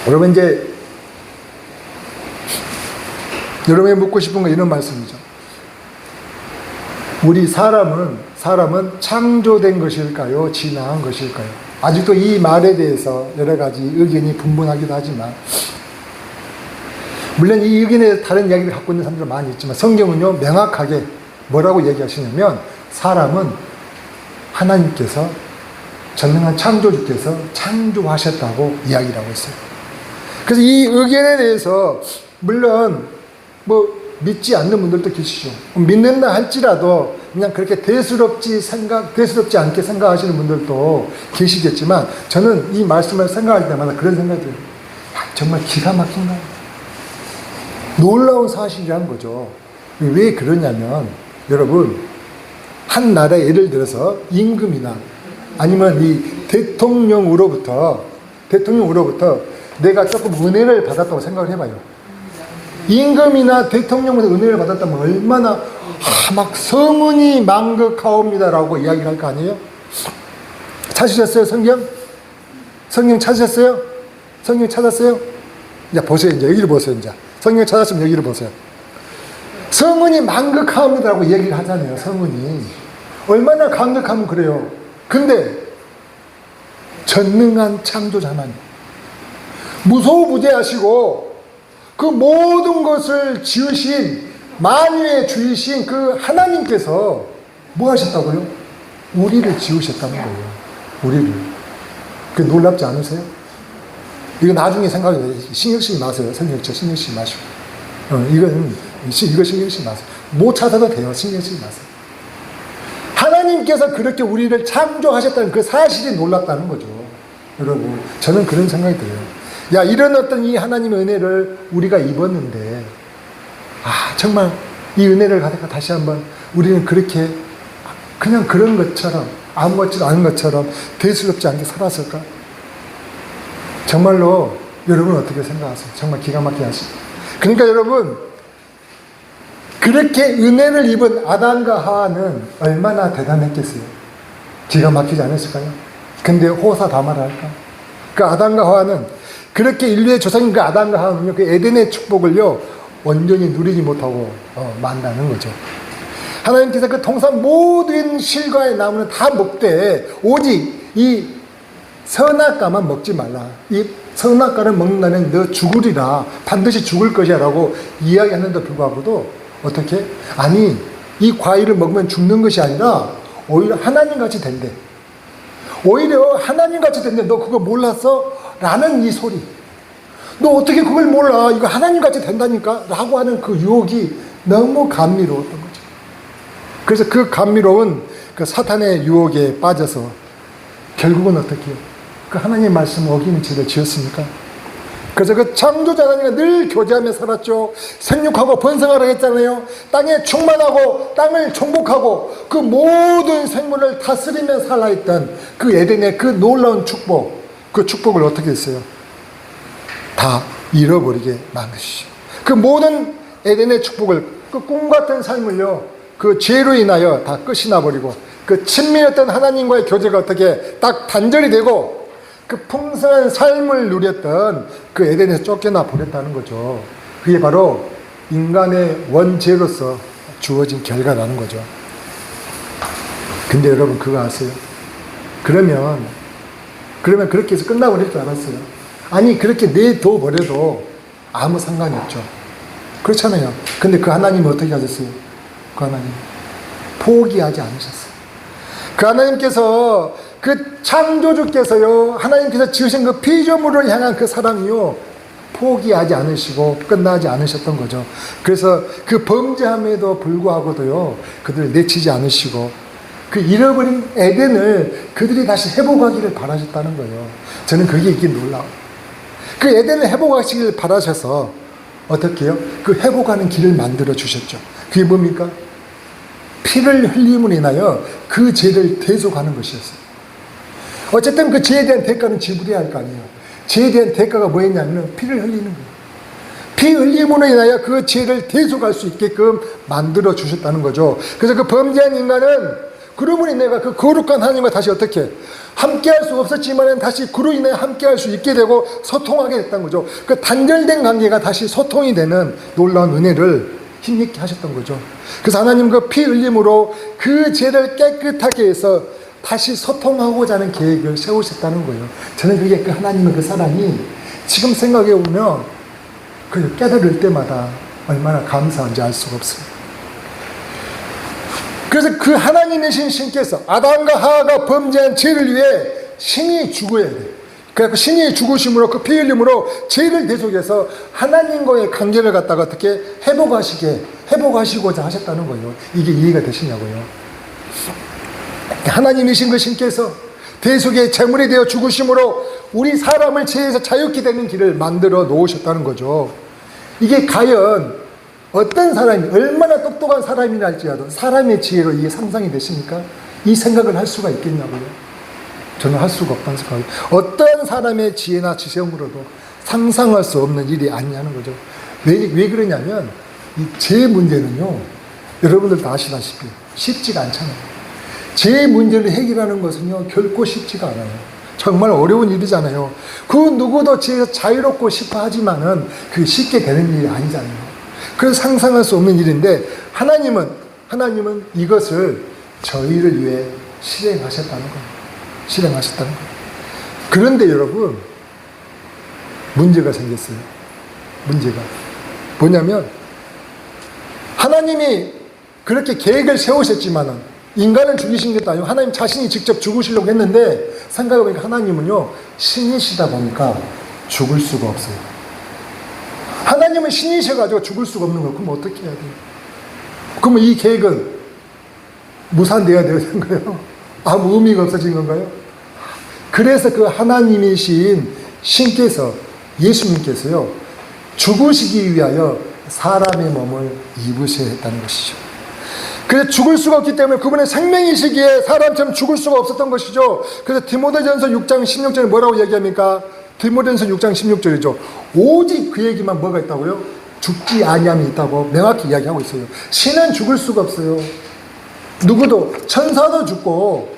여러분 이제 여러분이 묻고 싶은 건 이런 말씀이죠. 우리 사람은 창조된 것일까요? 진화한 것일까요? 아직도 이 말에 대해서 여러 가지 의견이 분분하기도 하지만, 물론 이 의견에 대해서 다른 이야기를 갖고 있는 사람들은 많이 있지만, 성경은요 명확하게 뭐라고 얘기하시냐면, 사람은 하나님께서, 전능한 창조주께서 창조하셨다고 이야기를 하고 있어요. 그래서 이 의견에 대해서 물론 믿지 않는 분들도 계시죠. 믿는다 할지라도 그냥 그렇게 대수롭지 않게 생각하시는 분들도 계시겠지만, 저는 이 말씀을 생각할 때마다 그런 생각이 들어요. 정말 기가 막힌다. 놀라운 사실이라는 거죠. 왜 그러냐면, 여러분, 한 나라에 예를 들어서 임금이나 아니면 이 대통령으로부터 내가 조금 은혜를 받았다고 생각을 해봐요. 임금이나 대통령으로부터 은혜를 받았다면 얼마나 막 성은이 망극하옵니다라고 이야기를 할 거 아니에요? 찾으셨어요, 성경? 성경 찾으셨어요? 성경 찾았어요? 이제 보세요, 이제 여기를 보세요, 이제. 성경 찾았으면 여기를 보세요. 성은이 망극하옵니다라고 이야기를 하잖아요, 성은이. 얼마나 강력하면 그래요. 근데 전능한 창조자 하나님, 무소부재하시고 그 모든 것을 지으신 만유의 주이신 그 하나님께서 뭐 하셨다고요? 우리를 지으셨다는 거예요. 우리를. 그게 놀랍지 않으세요? 이거 나중에 생각해. 신경 쓰지 마세요. 성경책 신경 쓰지 마시고. 이거 신경 쓰지 마세요. 못 찾아도 돼요. 신경 쓰지 마세요. 하나님께서 그렇게 우리를 창조하셨다는 그 사실이 놀랍다는 거죠. 여러분, 저는 그런 생각이 들어요. 야, 이런 어떤 이 하나님의 은혜를 우리가 입었는데, 정말 이 은혜를 가다가 다시 한번 우리는 그렇게 그냥 그런 것처럼, 아무것도 않은 것처럼 대수롭지 않게 살았을까? 정말로 여러분은 어떻게 생각하세요? 정말 기가 막히게 하시죠. 그러니까 여러분, 그렇게 은혜를 입은 아담과 하와는 얼마나 대단했겠어요? 기가 막히지 않았을까요? 근데 호사다마를 할까? 그 아담과 하와는, 그렇게 인류의 조상인 그 아담과 하와는요, 그 에덴의 축복을요 온전히 누리지 못하고 만나는 거죠. 하나님께서 그 동산 모든 실과의 나무는 다 먹되 오직 이 선악과만 먹지 말라. 이 선악과를 먹는다면 너 죽으리라. 반드시 죽을 것이야 라고 이야기하는데 불구하고도 어떻게? 아니, 이 과일을 먹으면 죽는 것이 아니라 오히려 하나님같이 된대. 오히려 하나님같이 된대. 너 그거 몰랐어? 라는 이 소리. 너 어떻게 그걸 몰라? 이거 하나님같이 된다니까? 라고 하는 그 유혹이 너무 감미로웠던 거죠. 그래서 그 감미로운 그 사탄의 유혹에 빠져서 결국은 어떻게 해요? 그 하나님의 말씀을 어기는 죄를 지었습니까? 그래서 그 창조자 하나님과 늘 교제하며 살았죠. 생육하고 번성하라 했잖아요. 땅에 충만하고 땅을 정복하고 그 모든 생물을 다스리며 살아 있던 그 에덴의 그 놀라운 축복, 그 축복을 어떻게 했어요? 다 잃어버리게 만드시죠. 그 모든 에덴의 축복을, 그 꿈같은 삶을요, 그 죄로 인하여 다 끝이 나버리고, 그 친밀했던 하나님과의 교제가 어떻게 딱 단절이 되고, 그 풍성한 삶을 누렸던 그 에덴에서 쫓겨나 버렸다는 거죠. 그게 바로 인간의 원죄로서 주어진 결과라는 거죠. 근데 여러분 그거 아세요? 그러면 그렇게 해서 끝나버릴 줄 알았어요. 아니, 그렇게 내둬 버려도 아무 상관이 없죠. 그렇잖아요. 근데 그 하나님은 어떻게 하셨어요? 그 하나님 포기하지 않으셨어요. 그 하나님께서, 그 창조주께서요, 하나님께서 지으신 그 피조물을 향한 그 사랑이요, 포기하지 않으시고 끝나지 않으셨던 거죠. 그래서 그 범죄함에도 불구하고도요, 그들을 내치지 않으시고 그 잃어버린 에덴을 그들이 다시 회복하기를 바라셨다는 거예요. 저는 그게 있긴 놀라워요. 그 에덴을 회복하시길 바라셔서 어떻게 해요? 그 회복하는 길을 만들어 주셨죠. 그게 뭡니까? 피를 흘림으로 인하여 그 죄를 대속하는 것이었어요. 어쨌든 그 죄에 대한 대가는 지불해야 할 거 아니에요. 죄에 대한 대가가 뭐였냐면 피를 흘리는 거예요. 피 흘림으로 인하여 그 죄를 대속할 수 있게끔 만들어 주셨다는 거죠. 그래서 그 범죄한 인간은 그러므로 내가 그 거룩한 하나님과 다시 어떻게 함께 할 수 없었지만 다시 그로 인해 함께 할 수 있게 되고 소통하게 됐다는 거죠. 그 단절된 관계가 다시 소통이 되는 놀라운 은혜를 힘있게 하셨던 거죠. 그래서 하나님 그 피 흘림으로 그 죄를 깨끗하게 해서 다시 소통하고자 하는 계획을 세우셨다는 거예요. 저는 그게 그 하나님의 그 사랑이 지금 생각해 보면 그 깨달을 때마다 얼마나 감사한지 알 수가 없습니다. 그래서 그 하나님이신 신께서 아담과 하와가 범죄한 죄를 위해 신이 죽어야 돼요. 그래서 신이 죽으심으로 그 피 흘림으로 죄를 대속해서 하나님과의 관계를 갖다가 어떻게 회복하시고자 하셨다는 거예요. 이게 이해가 되시냐고요. 하나님이신 그 신께서 대속의 제물이 되어 죽으심으로 우리 사람을 죄에서 자유케 되는 길을 만들어 놓으셨다는 거죠. 이게 과연 어떤 사람이 얼마나 똑똑한 사람이나 할지라도 사람의 지혜로 이게 상상이 되십니까? 이 생각을 할 수가 있겠냐고요. 저는 할 수가 없다는 생각이에요. 어떤 사람의 지혜나 지성으로도 상상할 수 없는 일이 아니냐는 거죠. 왜 그러냐면 이 죄 문제는요, 여러분들 다 아시다시피 쉽지가 않잖아요. 죄 문제를 해결하는 것은요 결코 쉽지가 않아요. 정말 어려운 일이잖아요. 그 누구도 죄에서 자유롭고 싶어 하지만은 그게 쉽게 되는 일이 아니잖아요. 그래서 상상할 수 없는 일인데 하나님은 이것을 저희를 위해 실행하셨다는 거예요. 실행하셨다는 거예요. 그런데 여러분 문제가 생겼어요. 문제가 뭐냐면 하나님이 그렇게 계획을 세우셨지만은 인간을 죽이신 것도 아니고 하나님 자신이 직접 죽으시려고 했는데 생각해보니까 하나님은요 신이시다 보니까 죽을 수가 없어요. 하나님은 신이셔가지고 죽을 수가 없는 거예요. 그럼 어떻게 해야 돼요? 그러면 이 계획은 무산돼야 되는 거예요? 아무 의미가 없어진 건가요? 그래서 그 하나님이신 신께서 예수님께서요 죽으시기 위하여 사람의 몸을 입으셔야 했다는 것이죠. 그래서 죽을 수가 없기 때문에 그분의 생명이시기에 사람처럼 죽을 수가 없었던 것이죠. 그래서 디모데전서 6장 16절에 뭐라고 얘기합니까? 디모데전서 6장 16절이죠. 오직 그에게만 뭐가 있다고요? 죽지 아니함이 있다고 명확히 이야기하고 있어요. 신은 죽을 수가 없어요. 누구도 천사도 죽고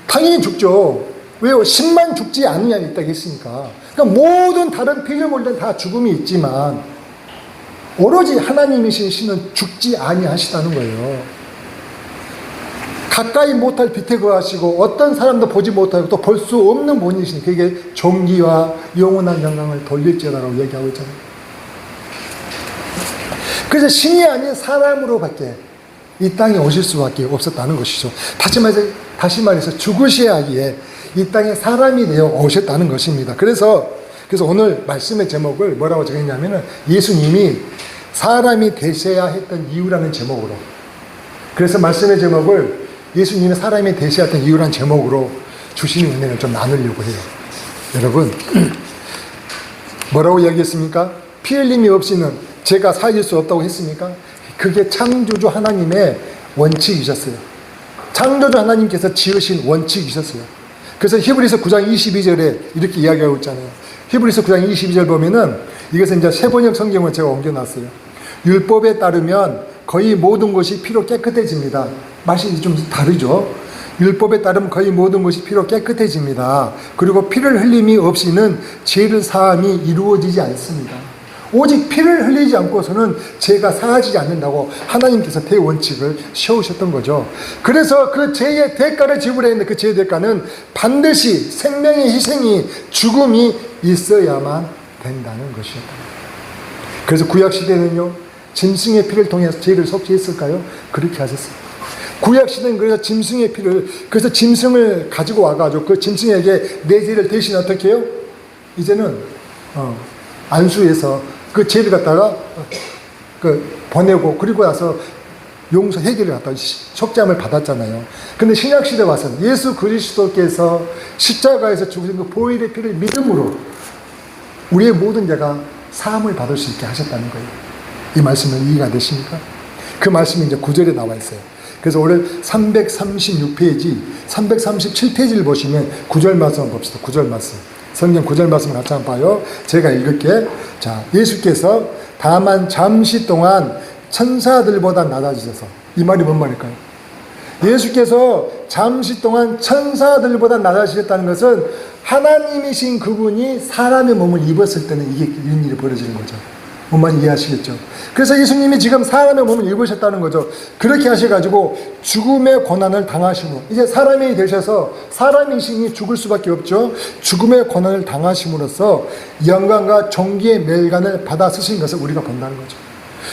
당연히 죽죠. 왜요? 신만 죽지 아니함이 있다고 했으니까. 그러니까 모든 다른 피조물들은 다 죽음이 있지만 오로지 하나님이신 신은 죽지 아니하시다는 거예요. 가까이 못할 빛에 거하시고 어떤 사람도 보지 못하고 또 볼 수 없는 본이시니 그게 존귀와 영원한 영광을 돌릴지어다라고 얘기하고 있잖아요. 그래서 신이 아닌 사람으로밖에 이 땅에 오실 수밖에 없었다는 것이죠. 다시 말해서 죽으셔야 하기에 이 땅에 사람이 되어 오셨다는 것입니다. 그래서 오늘 말씀의 제목을 뭐라고 정했냐면은 예수님이 사람이 되셔야 했던 이유라는 제목으로, 그래서 말씀의 제목을 예수님이 사람이 되셔야 했던 이유라는 제목으로 주시는 은혜를 좀 나누려고 해요. 여러분 뭐라고 이야기했습니까? 피 흘림이 없이는 제가 살릴 수 없다고 했습니까? 그게 창조주 하나님의 원칙이셨어요. 창조주 하나님께서 지으신 원칙이셨어요. 그래서 히브리서 9장 22절에 이렇게 이야기하고 있잖아요. 히브리서 9장 22절 보면은 이것은 이제 세번역 성경을 제가 옮겨놨어요. 율법에 따르면 거의 모든 것이 피로 깨끗해집니다. 맛이 좀 다르죠. 율법에 따르면 거의 모든 것이 피로 깨끗해집니다. 그리고 피를 흘림이 없이는 죄를 사함이 이루어지지 않습니다. 오직 피를 흘리지 않고서는 죄가 사하지 않는다고 하나님께서 대원칙을 세우셨던 거죠. 그래서 그 죄의 대가를 지불해야 했는데 그 죄의 대가는 반드시 생명의 희생이 죽음이 있어야만 된다는 것이었다. 그래서 구약시대는요 짐승의 피를 통해서 죄를 속죄했을까요? 그렇게 하셨어요. 구약시대는 그래서 짐승의 피를, 그래서 짐승을 가지고 와가지고 그 짐승에게 내 죄를 대신 어떻게 해요? 이제는 안수해서 그 죄를 갖다가 보내고 그리고 나서 용서 해결을 갖다가 속죄함을 받았잖아요. 근데 신약시대 와서 예수 그리스도께서 십자가에서 죽으신 그 보혈의 피를 믿음으로 우리의 모든 죄가 사함을 받을 수 있게 하셨다는 거예요. 이 말씀은 이해가 되십니까? 그 말씀이 이제 9절에 나와 있어요. 그래서 오늘 336페이지, 337페이지를 보시면 9절 말씀 봅시다. 9절 말씀. 성경 9절 말씀을 같이 한번 봐요. 제가 읽을게. 자, 예수께서 다만 잠시 동안 천사들보다 낮아지셔서, 이 말이 뭔 말일까요? 예수께서 잠시 동안 천사들보다 낮아지셨다는 것은 하나님이신 그분이 사람의 몸을 입었을 때는 이런 일이 벌어지는 거죠. 뭔 말인지 이해하시겠죠? 그래서 예수님이 지금 사람의 몸을 입으셨다는 거죠. 그렇게 하셔가지고 죽음의 고난을 당하시고, 이제 사람이 되셔서 사람이시니 죽을 수밖에 없죠. 죽음의 고난을 당하심으로써 영광과 존귀의 멸관을 받아 쓰신 것을 우리가 본다는 거죠.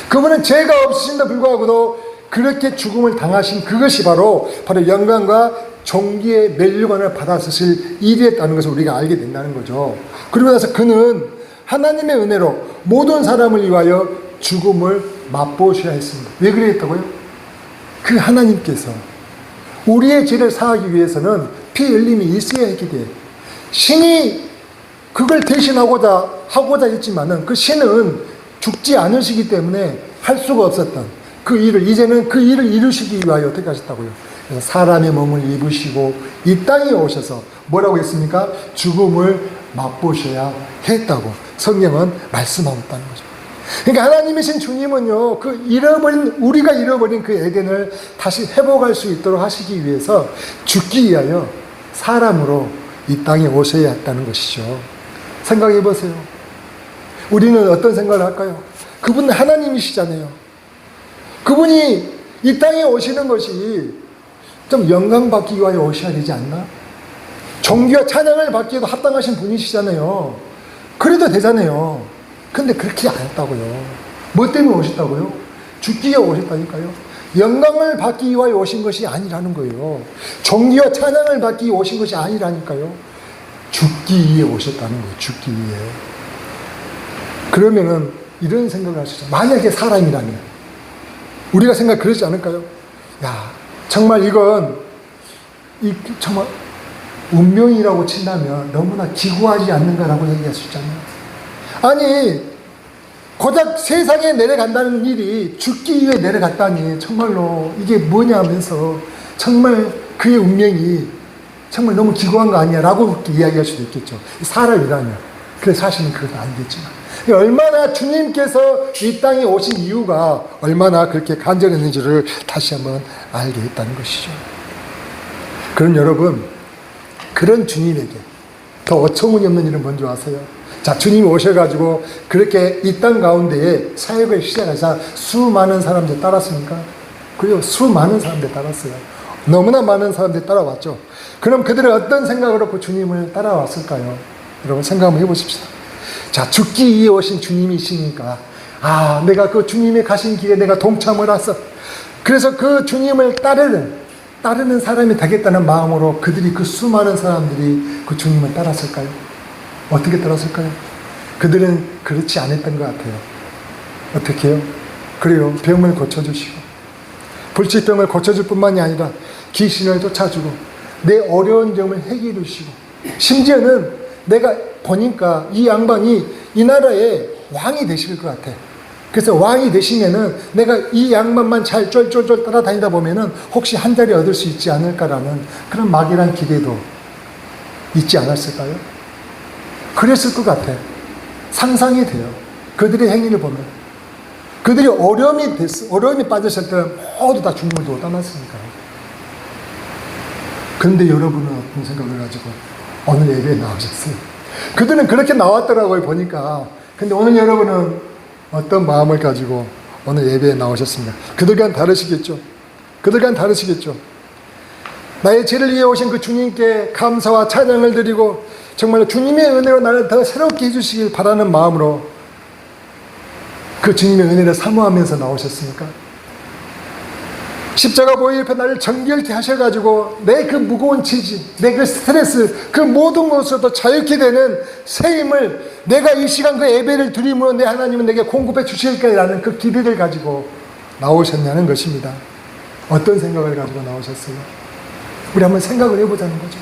그분은 죄가 없으신데 불구하고도 그렇게 죽음을 당하신 그것이 바로 영광과 존귀의 멸관을 받아 쓰실 일이었다는 것을 우리가 알게 된다는 거죠. 그러고 나서 그는 하나님의 은혜로 모든 사람을 위하여 죽음을 맛보셔야 했습니다. 왜 그랬다고요? 그 하나님께서 우리의 죄를 사하기 위해서는 피 흘림이 있어야 했기 때문에 신이 그걸 하고자 했지만은 그 신은 죽지 않으시기 때문에 할 수가 없었던 그 일을 이제는 그 일을 이루시기 위하여 어떻게 하셨다고요? 그래서 사람의 몸을 입으시고 이 땅에 오셔서 뭐라고 했습니까? 죽음을 맛보셔야 했다고 성경은 말씀하고 있다는 거죠. 그러니까 하나님이신 주님은요, 우리가 잃어버린 그 에덴을 다시 회복할 수 있도록 하시기 위해서 죽기 위하여 사람으로 이 땅에 오셔야 했다는 것이죠. 생각해 보세요. 우리는 어떤 생각을 할까요? 그분은 하나님이시잖아요. 그분이 이 땅에 오시는 것이 좀 영광받기 위하여 오셔야 되지 않나? 존귀와 찬양을 받기에도 합당하신 분이시잖아요. 그래도 되잖아요. 근데 그렇게 안 했다고요. 뭐 때문에 오셨다고요? 죽기 위해 오셨다니까요. 영광을 받기 위하여 오신 것이 아니라는 거예요. 존귀와 찬양을 받기 위해 오신 것이 아니라니까요. 죽기 위해 오셨다는 거예요. 죽기 위해. 그러면은 이런 생각을 하시죠. 만약에 사람이라면 우리가 그러지 않을까요? 야, 정말 이건 정말 운명이라고 친다면 너무나 기구하지 않는가라고 얘기할 수 있잖아요. 아니, 고작 세상에 내려간다는 일이 죽기 위해 내려갔다니 정말로 이게 뭐냐 하면서 정말 그의 운명이 정말 너무 기구한 거 아니야 라고 이야기할 수도 있겠죠. 사람이라면. 그래서 사실은 그것도 아니겠지만 얼마나 주님께서 이 땅에 오신 이유가 얼마나 그렇게 간절했는지를 다시 한번 알게 했다는 것이죠. 그럼 여러분, 그런 주님에게 더 어처구니 없는 일은 뭔지 아세요? 자, 주님이 오셔가지고 그렇게 이 땅 가운데에 사역을 시작하자 수많은 사람들 따랐습니까? 그리고 수많은 사람들 따랐어요. 너무나 많은 사람들이 따라왔죠. 그럼 그들은 어떤 생각으로 그 주님을 따라왔을까요? 여러분 생각 한번 해보십시다. 자, 죽기 위해 오신 주님이시니까 내가 그 주님이 가신 길에 내가 동참을 했어. 그래서 그 주님을 따르는 사람이 되겠다는 마음으로 그 수많은 사람들이 그 주님을 따랐을까요? 어떻게 따랐을까요? 그들은 그렇지 않았던 것 같아요. 어떻게 해요? 그래요. 병을 고쳐주시고 불치병을 고쳐줄 뿐만이 아니라 귀신을 쫓아주고 내 어려운 점을 해결해 주시고 심지어는 내가 보니까 이 양반이 이 나라의 왕이 되실 것 같아. 그래서 왕이 되시면은 내가 이 양반만 잘 쫄쫄쫄 따라다니다 보면은 혹시 한 자리 얻을 수 있지 않을까라는 그런 막연한 기대도 있지 않았을까요? 그랬을 것 같아. 상상이 돼요. 그들의 행위를 보면. 그들이 어려움이 빠졌을 때 모두 다 주님을 두고 떠났으니까요. 그런데 여러분은 어떤 생각을 가지고 오늘 예배에 나오셨어요? 그들은 그렇게 나왔더라고요, 보니까. 근데 오늘 여러분은 어떤 마음을 가지고 오늘 예배에 나오셨습니까? 그들과는 다르시겠죠? 나의 죄를 위해 오신 그 주님께 감사와 찬양을 드리고 정말 주님의 은혜로 나를 더 새롭게 해주시길 바라는 마음으로 그 주님의 은혜를 사모하면서 나오셨습니까? 십자가 보혈 옆에 나를 정결케 하셔가지고 내 그 무거운 지지, 내 그 스트레스, 그 모든 것으로도 자유케 되는 새 힘을 내가 이 시간 그 예배를 드림으로 내 하나님은 내게 공급해 주실 거라는 그 기대를 가지고 나오셨냐는 것입니다. 어떤 생각을 가지고 나오셨어요? 우리 한번 생각을 해보자는 거죠.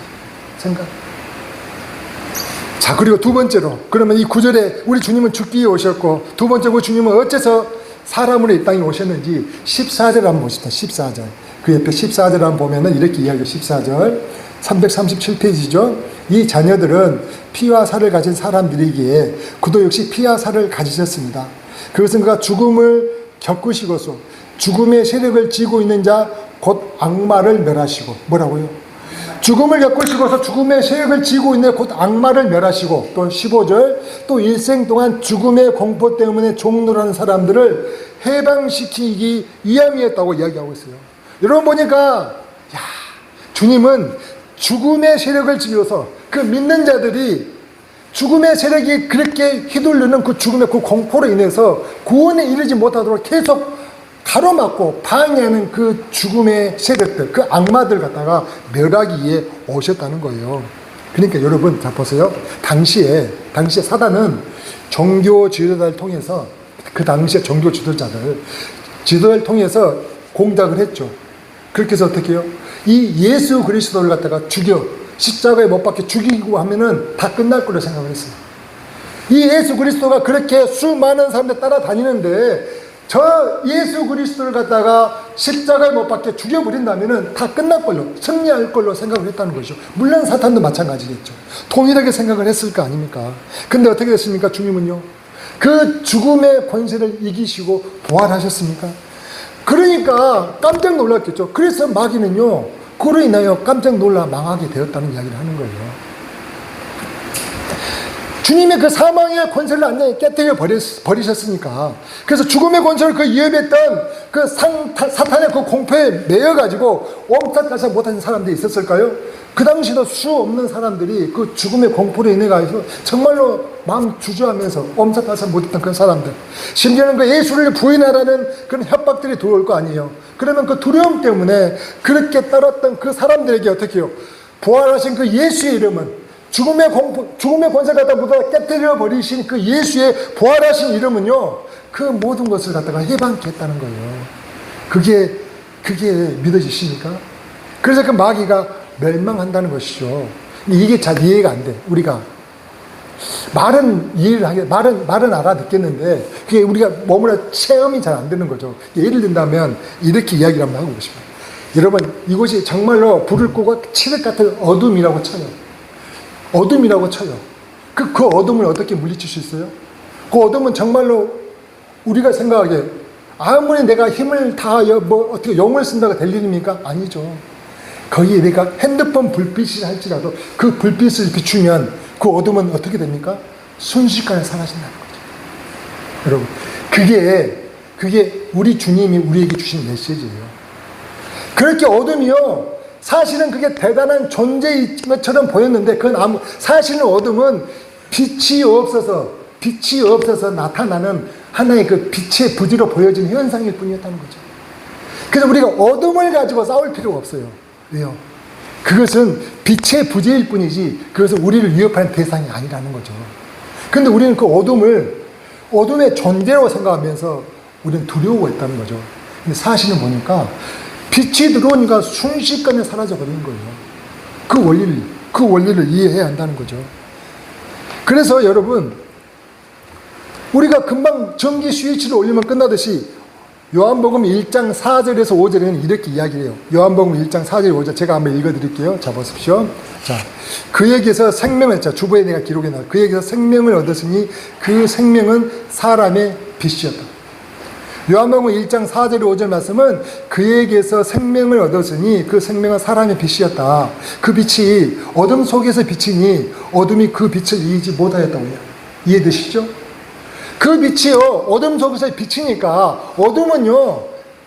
자, 그리고 두 번째로, 그러면 이 구절에 우리 주님은 죽기 위해 오셨고, 두 번째 그 주님은 어째서 사람으로 이 땅에 오셨는지 14절 한번 보십시다. 14절. 그 옆에 14절 한번 보면은 이렇게 이야기해요. 14절. 337페이지죠. 이 자녀들은 피와 살을 가진 사람들이기에 그도 역시 피와 살을 가지셨습니다. 그것은 그가 죽음을 겪으시고서 죽음의 세력을 쥐고 있는 자, 곧 악마를 멸하시고, 뭐라고요? 죽음을 엮으시고서 죽음의 세력을 지고 있는 곧 악마를 멸하시고, 또 15절, 또 일생 동안 죽음의 공포 때문에 종노라는 사람들을 해방시키기 위함이었다고 이야기하고 있어요. 여러분 보니까 야, 주님은 죽음의 세력을 지어서 그 믿는 자들이 죽음의 세력이 그렇게 휘둘르는 그 죽음의 그 공포로 인해서 구원에 이르지 못하도록 계속 가로막고 방해하는 그 죽음의 세력들, 그 악마들 갖다가 멸하기 위해 오셨다는 거예요. 그러니까 여러분, 자 보세요. 당시에 사단은 종교 지도자를 통해서, 그 당시에 종교 지도자를 통해서 공작을 했죠. 그렇게 해서 어떻게 해요? 이 예수 그리스도를 갖다가 십자가에 못 박혀 죽이고 하면은 다 끝날 거로 생각을 했어요. 이 예수 그리스도가 그렇게 수많은 사람들 따라다니는데 저 예수 그리스도를 갖다가 십자가에 못 박혀 죽여버린다면은 다 끝날 걸로, 승리할 걸로 생각을 했다는 거죠. 물론 사탄도 마찬가지겠죠. 동일하게 생각을 했을 거 아닙니까? 근데 어떻게 됐습니까? 주님은요, 그 죽음의 권세를 이기시고 부활하셨습니까? 그러니까 깜짝 놀랐겠죠. 그래서 마귀는요, 그로 인하여 깜짝 놀라 망하게 되었다는 이야기를 하는 거예요. 주님의 그 사망의 권세를 완전히 깨뜨려 버리셨으니까. 그래서 죽음의 권세를 그 위협했던 그 사탄의 그 공포에 매여가지고 옴짝달싹 못하는 사람들이 있었을까요? 그 당시도 수 없는 사람들이 그 죽음의 공포로 인해가지고 정말로 마음 주저하면서 옴짝달싹 못했던 그런 사람들. 심지어는 그 예수를 부인하라는 그런 협박들이 들어올 거 아니에요. 그러면 그 두려움 때문에 그렇게 떨었던 그 사람들에게 어떻게 해요? 부활하신 그 예수의 이름은, 죽음의 권세를 갖다 모두 깨뜨려 버리신 그 예수의 부활하신 이름은요, 그 모든 것을 갖다가 해방케 했다는 거예요. 그게 믿어지십니까? 그래서 그 마귀가 멸망한다는 것이죠. 이게 잘 이해가 안 돼. 우리가 말은 말은 알아듣겠는데 그게 우리가 몸으로 체험이 잘 안 되는 거죠. 예를 든다면 이렇게 이야기를 한번 하고 싶어요. 여러분, 이곳이 정말로 불을 끄고 칠흑 같은 어둠이라고 쳐요. 어둠이라고 쳐요. 그 어둠을 어떻게 물리칠 수 있어요? 그 어둠은 정말로 우리가 생각하기에 아무리 내가 힘을 다하여 어떻게 용을 쓴다고 될 일입니까? 아니죠. 거기에 내가 핸드폰 불빛이 할지라도 그 불빛을 비추면 그 어둠은 어떻게 됩니까? 순식간에 사라진다는 거죠. 여러분, 그게 우리 주님이 우리에게 주신 메시지예요. 그렇게 어둠이요, 사실은 그게 대단한 존재인 것처럼 보였는데 사실은 어둠은 빛이 없어서 나타나는 하나의 그 빛의 부지로 보여진 현상일 뿐이었다는 거죠. 그래서 우리가 어둠을 가지고 싸울 필요가 없어요. 왜요? 그것은 빛의 부재일 뿐이지 그것은 우리를 위협하는 대상이 아니라는 거죠. 그런데 우리는 그 어둠의 존재라고 생각하면서 우리는 두려워했다는 거죠. 근데 사실은 보니까 빛이 들어오니까 순식간에 사라져버리는 거예요. 그 원리를 이해해야 한다는 거죠. 그래서 여러분, 우리가 금방 전기 스위치를 올리면 끝나듯이 요한복음 1장 4절에서 5절에는 이렇게 이야기를 해요. 요한복음 1장 4절 5절 제가 한번 읽어드릴게요. 자, 보십시오. 자, 그에게서 생명을, 자, 주보에 내가 기록해 놔. 그에게서 생명을 얻었으니 그 생명은 사람의 빛이었다. 요한복음 1장 4절 5절 말씀은 그에게서 생명을 얻었으니 그 생명은 사람의 빛이었다. 그 빛이 어둠 속에서 비치니 어둠이 그 빛을 이기지 못하였다고요. 이해되시죠? 그 빛이요, 어둠 속에서 비치니까 어둠은요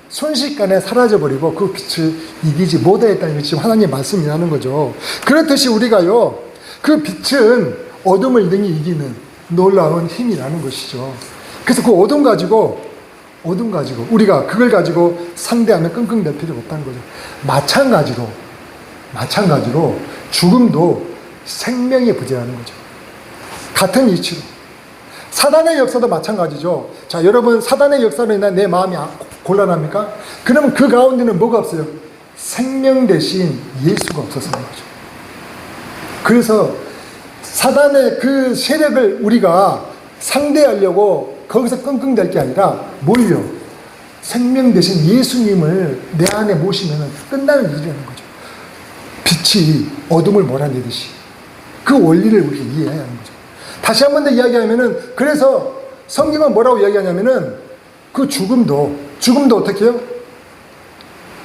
순식간에 사라져버리고 그 빛을 이기지 못하였다는 것이 하나님의 말씀이라는 거죠. 그렇듯이 우리가요, 그 빛은 어둠을 능히 이기는 놀라운 힘이라는 것이죠. 그래서 그 어둠 가지고 우리가 그걸 가지고 상대하면 끙끙댈 필요가 없다는 거죠. 마찬가지로 죽음도 생명의 부재라는 거죠. 같은 이치로 사단의 역사도 마찬가지죠. 자, 여러분, 사단의 역사로 인해 내 마음이 곤란합니까? 그러면 그 가운데는 뭐가 없어요? 생명 대신 예수가 없어서인 거죠. 그래서 사단의 그 세력을 우리가 상대하려고 거기서 끙끙댈 게 아니라 뭘요? 생명 대신 예수님을 내 안에 모시면 끝나는 일이라는 거죠. 빛이 어둠을 몰아내듯이 그 원리를 우리가 이해해야 하는 거죠. 다시 한 번 더 이야기하면은, 그래서 성경은 뭐라고 이야기하냐면은 그 죽음도 어떻게 해요?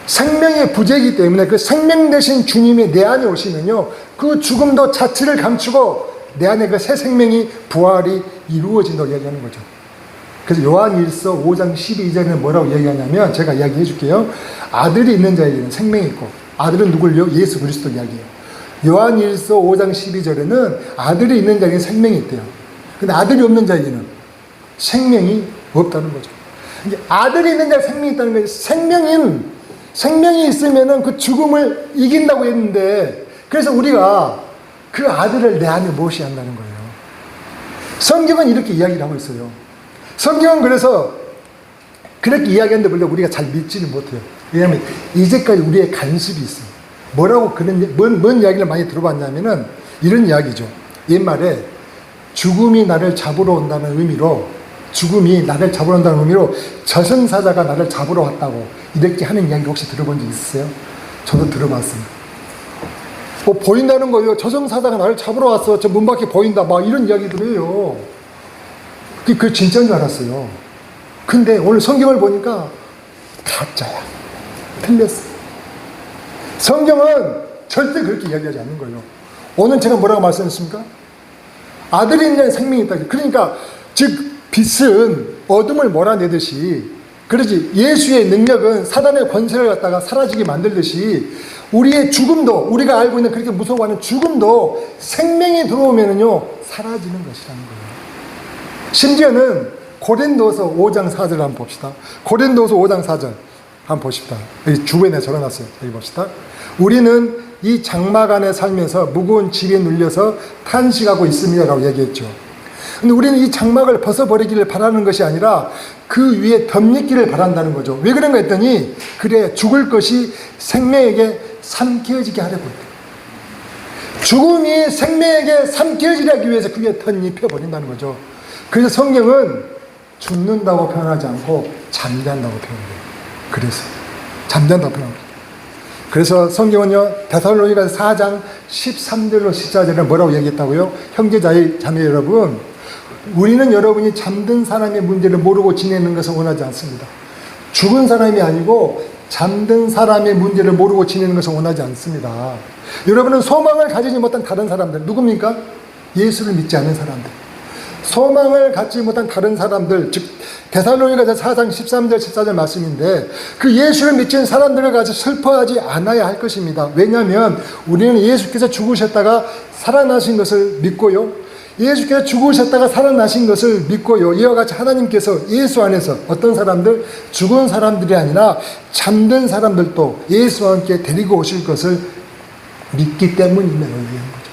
생명의 부재이기 때문에 그 생명 되신 주님이 내 안에 오시면요, 그 죽음도 자체를 감추고 내 안에 그 새 생명이 부활이 이루어진다고 이야기하는 거죠. 그래서 요한일서 5장 12절에는 뭐라고 이야기하냐면, 제가 이야기해 줄게요. 아들이 있는 자에게는 생명이 있고, 아들은 누굴요? 예수 그리스도 이야기해요. 요한일서 5장 12절에는 아들이 있는 자에게는 생명이 있대요. 근데 아들이 없는 자에게는 생명이 없다는 거죠. 이게 아들이 있는 자에 생명이 있다는 거예요. 생명이 있으면은 그 죽음을 이긴다고 했는데, 그래서 우리가 그 아들을 내 안에 모셔야 한다는 거예요. 성경은 이렇게 이야기를 하고 있어요. 성경은 그래서 그렇게 이야기하는데 물론 우리가 잘 믿지는 못해요. 왜냐하면 이제까지 우리의 간섭이 있어요. 뭐라고 뭔 이야기를 많이 들어봤냐면은 이런 이야기죠. 옛말에 죽음이 나를 잡으러 온다는 의미로, 저승사자가 나를 잡으러 왔다고 이렇게 하는 이야기 혹시 들어본 적 있으세요? 저도 들어봤습니다. 보인다는 거예요. 저승사자가 나를 잡으러 왔어. 저 문 밖에 보인다. 막 이런 이야기들 해요. 그게 진짜인 줄 알았어요. 근데 오늘 성경을 보니까 가짜야. 틀렸어. 성경은 절대 그렇게 이야기하지 않는 거예요. 오늘 제가 뭐라고 말씀했습니까? 아들이 있는 생명이 있다. 그러니까 즉 빛은 어둠을 몰아내듯이, 그러지 예수의 능력은 사단의 권세를 갖다가 사라지게 만들듯이 우리의 죽음도, 우리가 알고 있는 그렇게 무서워하는 죽음도 생명이 들어오면은요 사라지는 것이라는 거예요. 심지어는 고린도서 5장 4절 한번 봅시다. 고린도서 5장 4절 한번 보십시다. 여기 주변에 적어놨어요. 여기 봅시다. 우리는 이 장막 안에 살면서 무거운 짐에 눌려서 탄식하고 있습니다 라고 얘기했죠. 근데 우리는 이 장막을 벗어버리기를 바라는 것이 아니라 그 위에 덧입기를 바란다는 거죠. 왜 그런가 했더니, 그래 죽을 것이 생명에게 삼켜지게 하려고 했대요. 죽음이 생명에게 삼켜지게 하기 위해서 그 위에 덧입혀버린다는 거죠. 그래서 성경은 죽는다고 표현하지 않고 잠잔다고 표현해요. 그래서 잠잔다고 표현합니다. 그래서 성경은요, 데살로니가서 4장 13절로 14절에 뭐라고 얘기했다고요? 형제 자매 여러분, 우리는 여러분이 잠든 사람의 문제를 모르고 지내는 것을 원하지 않습니다. 죽은 사람이 아니고 잠든 사람의 문제를 모르고 지내는 것을 원하지 않습니다. 여러분은 소망을 가지지 못한 다른 사람들, 누굽니까? 예수를 믿지 않는 사람들. 소망을 갖지 못한 다른 사람들, 즉 데살로니가서 4장 13절 14절 말씀인데, 그 예수를 믿는 사람들을 가지고 슬퍼하지 않아야 할 것입니다. 왜냐하면 우리는 예수께서 죽으셨다가 살아나신 것을 믿고요, 예수께서 죽으셨다가 살아나신 것을 믿고요, 이와 같이 하나님께서 예수 안에서 어떤 사람들, 죽은 사람들이 아니라 잠든 사람들도 예수와 함께 데리고 오실 것을 믿기 때문임을 얘기하는 거죠.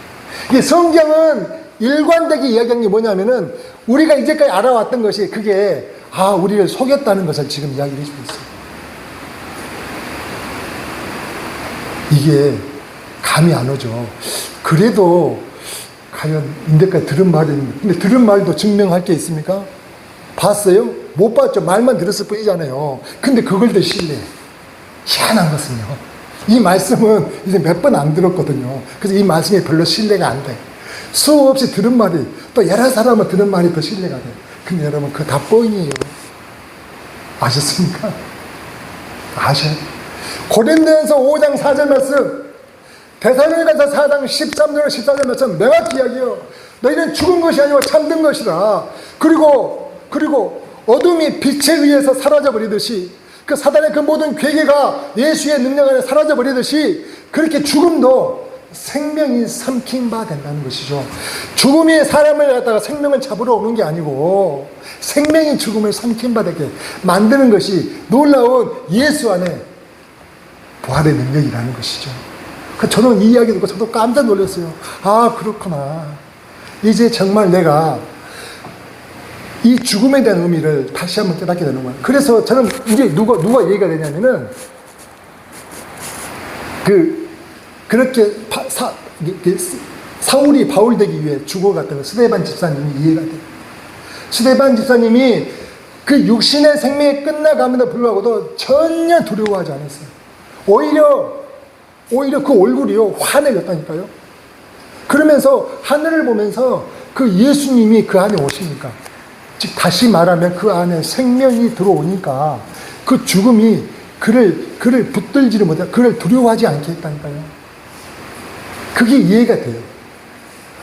이게 성경은 일관되게 이야기한 게 뭐냐면은, 우리가 이제까지 알아왔던 것이 그게 우리를 속였다는 것을 지금 이야기를 해주고 있어요. 이게 감이 안 오죠. 그래도 과연 인데까지 들은 말인데, 근데 들은 말도 증명할 게 있습니까? 봤어요? 못 봤죠. 말만 들었을 뿐이잖아요. 근데 그걸 더 신뢰해. 희한한 것은요, 이 말씀은 이제 몇 번 안 들었거든요. 그래서 이 말씀이 별로 신뢰가 안 돼. 수없이 들은 말이, 또 여러 사람은 들은 말이 더 신뢰가 돼. 근데 여러분, 그거 다 뻥이에요. 아셨습니까? 아셔야 돼. 고린도전서 5장 4절 말씀, 데살로니가서 4장 13절 14절 말씀 명확히 이야기해요. 너희는 죽은 것이 아니고 잠든 것이라. 그리고 어둠이 빛에 의해서 사라져버리듯이, 그 사단의 그 모든 괴계가 예수의 능력 안에 사라져버리듯이, 그렇게 죽음도 생명이 삼킨 바 된다는 것이죠. 죽음이 사람을 갖다가 생명을 잡으러 오는 게 아니고 생명이 죽음을 삼킨 바 되게 만드는 것이 놀라운 예수 안에 부활의 능력이라는 것이죠. 저는 이 이야기 듣고 저도 깜짝 놀랐어요. 그렇구나. 이제 정말 내가 이 죽음에 대한 의미를 다시 한번 깨닫게 되는 거예요. 그래서 저는 이제 누가 얘기가 되냐면은, 그렇게 사울이 바울 되기 위해 죽어갔던 스데반 집사님이 이해가 돼요. 스데반 집사님이 그 육신의 생명이 끝나감에도 불구하고도 전혀 두려워하지 않았어요. 오히려 그 얼굴이요, 환해졌다니까요. 그러면서 하늘을 보면서 그 예수님이 그 안에 오시니까, 즉 다시 말하면 그 안에 생명이 들어오니까 그 죽음이 그를 붙들지를 못해, 그를 두려워하지 않게 했다니까요. 그게 이해가 돼요.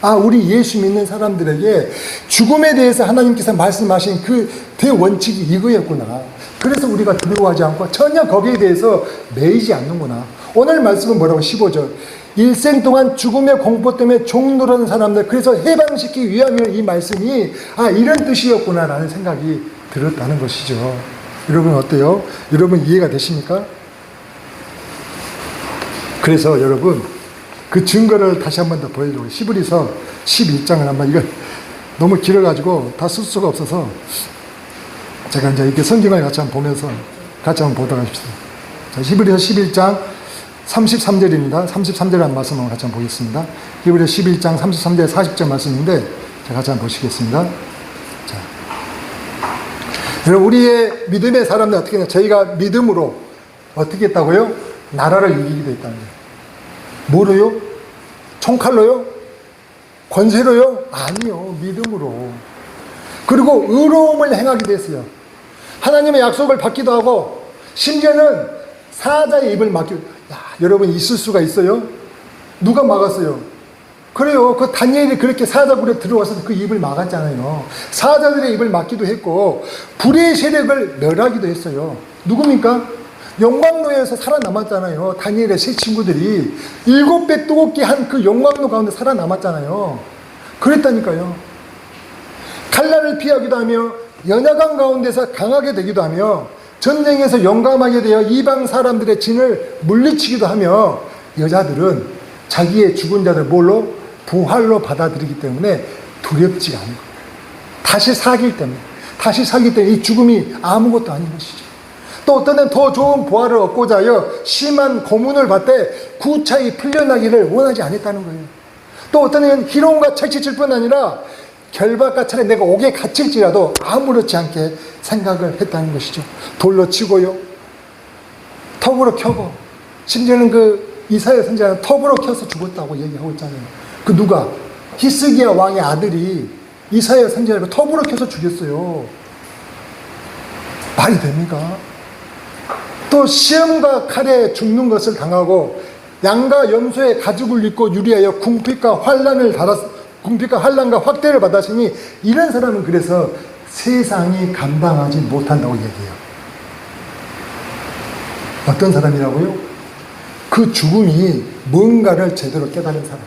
아, 우리 예수 믿는 사람들에게 죽음에 대해서 하나님께서 말씀하신 그 대원칙이 이거였구나. 그래서 우리가 두려워하지 않고 전혀 거기에 대해서 매이지 않는구나. 오늘 말씀은 뭐라고? 15절. 일생 동안 죽음의 공포 때문에 종노릇한 사람들, 그래서 해방시키기 위함이라는 이 말씀이 아, 이런 뜻이었구나 라는 생각이 들었다는 것이죠. 여러분 어때요? 여러분 이해가 되십니까? 그래서 여러분 그 증거를 다시 한 번 더 보여드리고, 히브리서 11장을 한번, 이거 너무 길어가지고 다 쓸 수가 없어서 제가 이제 이렇게 성경을 같이 한번 보면서 같이 한번 보도록 합시다. 자, 히브리서 11장 33절입니다. 33절이라는 말씀을 같이 한번 보겠습니다. 히브리서 11장 33절 40절 말씀인데 자, 같이 한번 보시겠습니다. 자, 여러분 우리의 믿음의 사람들 어떻게 했냐? 저희가 믿음으로 어떻게 했다고요? 나라를 이기게 됐다는 거예요. 뭐로요? 총칼로요? 권세로요? 아니요. 믿음으로. 그리고 의로움을 행하게 됐어요. 하나님의 약속을 받기도 하고 심지어는 사자의 입을 막기도. 야, 여러분 있을 수가 있어요? 누가 막았어요? 그래요. 그 다니엘이 그렇게 사자굴에 들어와서 그 입을 막았잖아요. 사자들의 입을 막기도 했고 불의 세력을 멸하기도 했어요. 누굽니까? 용광로에서 살아남았잖아요. 다니엘의 세 친구들이 7배 뜨겁게 한 그 용광로 가운데 살아남았잖아요. 그랬다니까요. 칼날을 피하기도 하며 연약한 가운데서 강하게 되기도 하며 전쟁에서 용감하게 되어 이방 사람들의 진을 물리치기도 하며 여자들은 자기의 죽은 자들 뭘로? 부활로 받아들이기 때문에 두렵지가 않은 거예요. 다시 살기 때문에. 다시 살기 때문에 이 죽음이 아무것도 아닌 것이죠. 또 어떤 데는 더 좋은 부활을 얻고자 하여 심한 고문을 받되 구차히 풀려나기를 원하지 않았다는 거예요. 또 어떤 데는 희롱과 채찍질 뿐 아니라 결박과 차례 내가 옥에 갇힐지라도 아무렇지 않게 생각을 했다는 것이죠. 돌로 치고요, 톱으로 켜고, 심지어는 그 이사야 선지자는 톱으로 켜서 죽었다고 얘기하고 있잖아요. 그 누가? 히스기야 왕의 아들이 이사야 선지자를 톱으로 켜서 죽였어요. 말이 됩니까? 또 시험과 칼에 죽는 것을 당하고 양과 염소의 가죽을 입고 유리하여 궁핍과 환란과 확대를 받았으니 이런 사람은 그래서 세상이 감당하지 못한다고 얘기해요. 어떤 사람이라고요? 그 죽음이 뭔가를 제대로 깨달은 사람.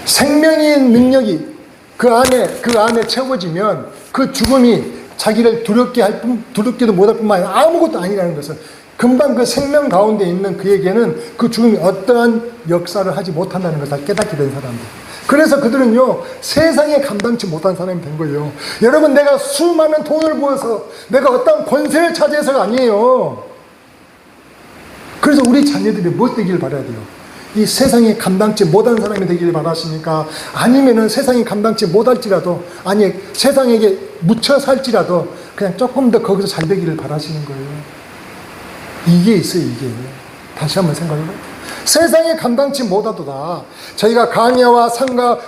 생명의 능력이 그 안에 채워지면 그 죽음이 자기를 두렵게도 못할 뿐만 아니라 아무것도 아니라는 것을, 금방 그 생명 가운데 있는 그에게는 그 죽음이 어떠한 역사를 하지 못한다는 것을 깨닫게 된 사람들. 그래서 그들은요, 세상에 감당치 못한 사람이 된 거예요. 여러분, 내가 수많은 돈을 모아서 내가 어떤 권세를 차지해서가 아니에요. 그래서 우리 자녀들이 무엇 되기를 바라야 돼요? 이 세상에 감당치 못한 사람이 되기를 바라십니까? 아니면은 세상이 감당치 못할지라도, 아니 세상에게 묻혀 살지라도 그냥 조금 더 거기서 잘 되기를 바라시는 거예요. 이게 있어요, 이게. 다시 한번 생각해봐요. 세상에 감당치 못하도다. 저희가 가냐와 상가,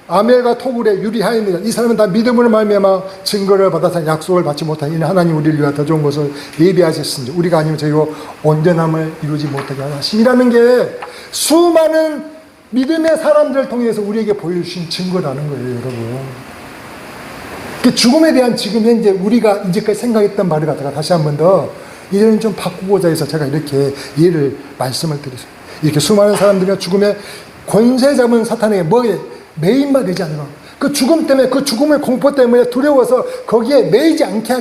아멜과 토굴에 유리하입니다. 이 사람은 다 믿음으로 말미암아 증거를 받아서 약속을 받지 못하니 하나님 우리를 위하여 더 좋은 것을 예비하셨으니 우리가 아니면 저희가 온전함을 이루지 못하게 하심이라는 게 수많은 믿음의 사람들을 통해서 우리에게 보여주신 증거라는 거예요, 여러분. 그 죽음에 대한 지금 현재 우리가 이제까지 생각했던 말을 갖다가 다시 한 번 더 이제는 좀 바꾸고자 해서 제가 이렇게 말씀을 드렸어요. 이렇게 수많은 사람들이 죽음에 권세 잡은 사탄에게 뭐에 매인마 되지 않으라. 그 죽음 때문에, 그 죽음의 공포 때문에 두려워서 거기에 매이지 않게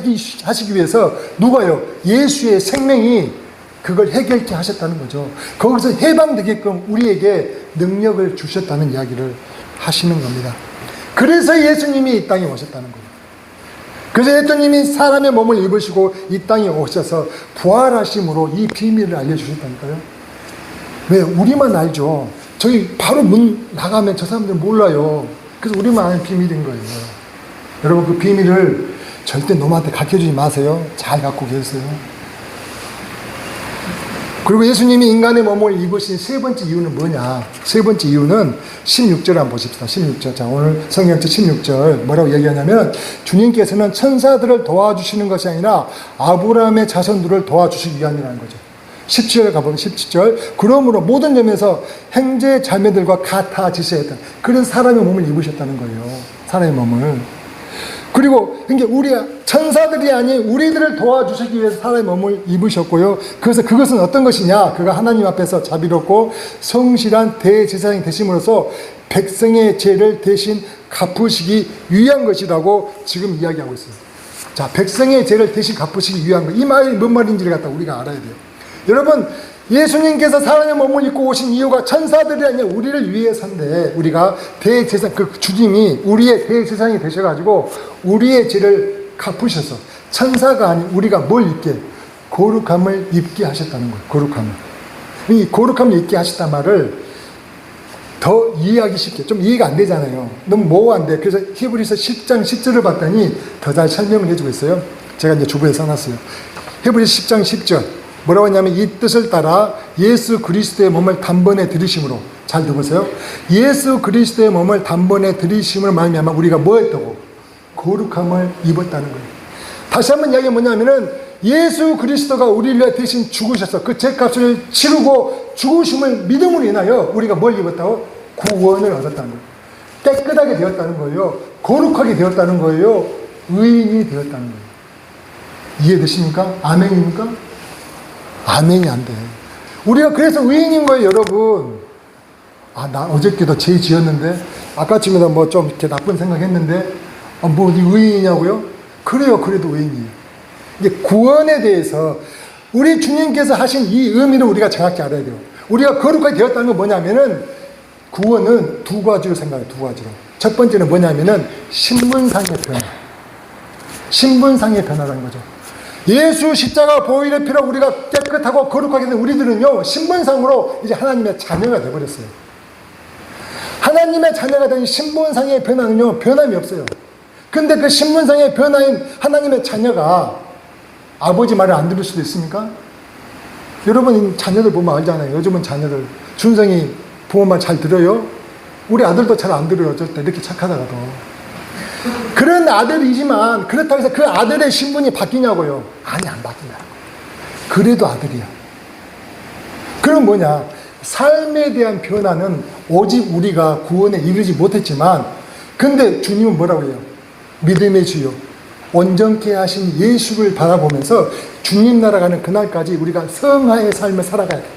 하시기 위해서 누가요? 예수의 생명이 그걸 해결케 하셨다는 거죠. 거기서 해방되게끔 우리에게 능력을 주셨다는 이야기를 하시는 겁니다. 그래서 예수님이 이 땅에 오셨다는 거예요. 그래서 예수님이 사람의 몸을 입으시고 이 땅에 오셔서 부활하심으로 이 비밀을 알려주셨다니까요. 왜? 우리만 알죠. 저희 바로 문 나가면 저 사람들은 몰라요. 그래서 우리만 아는 비밀인 거예요. 여러분, 그 비밀을 절대 놈한테 가르쳐주지 마세요. 잘 갖고 계세요. 그리고 예수님이 인간의 몸을 입으신 세 번째 이유는 뭐냐? 세 번째 이유는 16절 한번 보십시다. 16절. 자, 오늘 성경책 16절 뭐라고 얘기하냐면, 주님께서는 천사들을 도와주시는 것이 아니라 아브라함의 자손들을 도와주시기 위함이라는 거죠. 17절 가보면 17절. 그러므로 모든 점에서 형제 자매들과 같아지셔야 했다. 그런 사람의 몸을 입으셨다는 거예요. 사람의 몸을. 그리고 우리 천사들이 아닌 우리들을 도와주시기 위해서 사람의 몸을 입으셨고요. 그래서 그것은 어떤 것이냐? 그가 하나님 앞에서 자비롭고 성실한 대제사장이 되심으로써 백성의 죄를 대신 갚으시기 위한 것이라고 지금 이야기하고 있어요. 자, 백성의 죄를 대신 갚으시기 위한 것. 이 말이 뭔 말인지를 갖다 우리가 알아야 돼요. 여러분, 예수님께서 사람의 몸을 입고 오신 이유가 천사들이 아니라 우리를 위해서인데, 우리가 대제사장, 그 주님이 우리의 대제사장이 되셔가지고 우리의 죄를 갚으셔서 천사가 아닌 우리가 뭘 입게? 거룩함을 입게 하셨다는 거예요. 거룩함을. 이 거룩함을 입게 하셨단 말을 더 이해하기 쉽게, 좀 이해가 안 되잖아요. 너무 모호한데, 그래서 히브리서 10장 10절을 봤더니 더 잘 설명을 해주고 있어요. 제가 이제 주부에 써놨어요. 히브리서 10장 10절. 뭐라고 하냐면, 이 뜻을 따라 예수 그리스도의 몸을 단번에 들이심으로, 잘 들으세요. 예수 그리스도의 몸을 단번에 들이심으로 말미암아 우리가 뭐 했다고? 거룩함을 입었다는 거예요. 다시 한번 이야기가 뭐냐면은, 예수 그리스도가 우리를 위해 대신 죽으셔서 그 죄값을 치르고 죽으심을 믿음으로 인하여 우리가 뭘 입었다고? 구원을 얻었다는 거예요. 깨끗하게 되었다는 거예요. 거룩하게 되었다는 거예요. 의인이 되었다는 거예요. 이해되십니까? 아멘입니까? 아멘이 안 돼. 우리가 그래서 의인인 거예요, 여러분. 아, 나 어저께도 죄 지었는데, 아까쯤에도 뭐 좀 이렇게 나쁜 생각했는데, 뭐 의인이냐고요? 그래요, 그래도 의인이에요. 이제 구원에 대해서 우리 주님께서 하신 이 의미를 우리가 정확히 알아야 돼요. 우리가 거룩하게 되었다는 건 뭐냐면은, 구원은 두 가지로 생각해요, 두 가지로. 첫 번째는 뭐냐면은, 신분상의 변화. 신분상의 변화라는 거죠. 예수 십자가 보혈의 피로 우리가 깨끗하고 거룩하게 된 우리들은요, 신분상으로 이제 하나님의 자녀가 되어버렸어요. 하나님의 자녀가 된 신분상의 변화는요, 변함이 없어요. 근데 그 신분상의 변화인 하나님의 자녀가 아버지 말을 안 들을 수도 있습니까? 여러분, 자녀들 보면 알잖아요. 요즘은 자녀들 준성이 부모 말 잘 들어요? 우리 아들도 잘 안 들어요. 어쩔 때 이렇게 착하다가도. 그런 아들이지만 그렇다고 해서 그 아들의 신분이 바뀌냐고요? 아니, 안 바뀐다. 그래도 아들이야. 그럼 뭐냐? 삶에 대한 변화는 오직 우리가 구원에 이르지 못했지만, 근데 주님은 뭐라고 해요? 믿음의 주요 온전케 하신 예수를 바라보면서 주님 나라 가는 그날까지 우리가 성화의 삶을 살아가야 돼.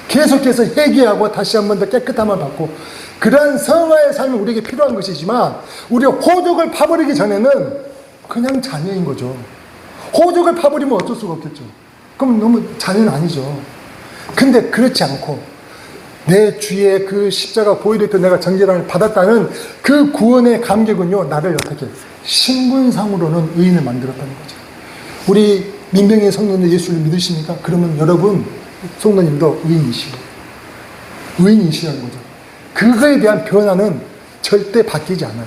계속해서 회개하고 다시 한 번 더 깨끗함을 받고, 그러한 성화의 삶이 우리에게 필요한 것이지만, 우리가 호적을 파버리기 전에는 그냥 자녀인 거죠. 호적을 파버리면 어쩔 수가 없겠죠. 그럼 너무 자녀는 아니죠. 근데 그렇지 않고 내 주의 그 십자가 보혈의 피 내가 정죄를 받았다는 그 구원의 감격은요, 나를 어떻게 신분상으로는 의인을 만들었다는 거죠. 우리 민병의 성도님 예수를 믿으십니까? 그러면 여러분 성도님도 의인이시고 의인이시라는 거죠. 그거에 대한 변화는 절대 바뀌지 않아요.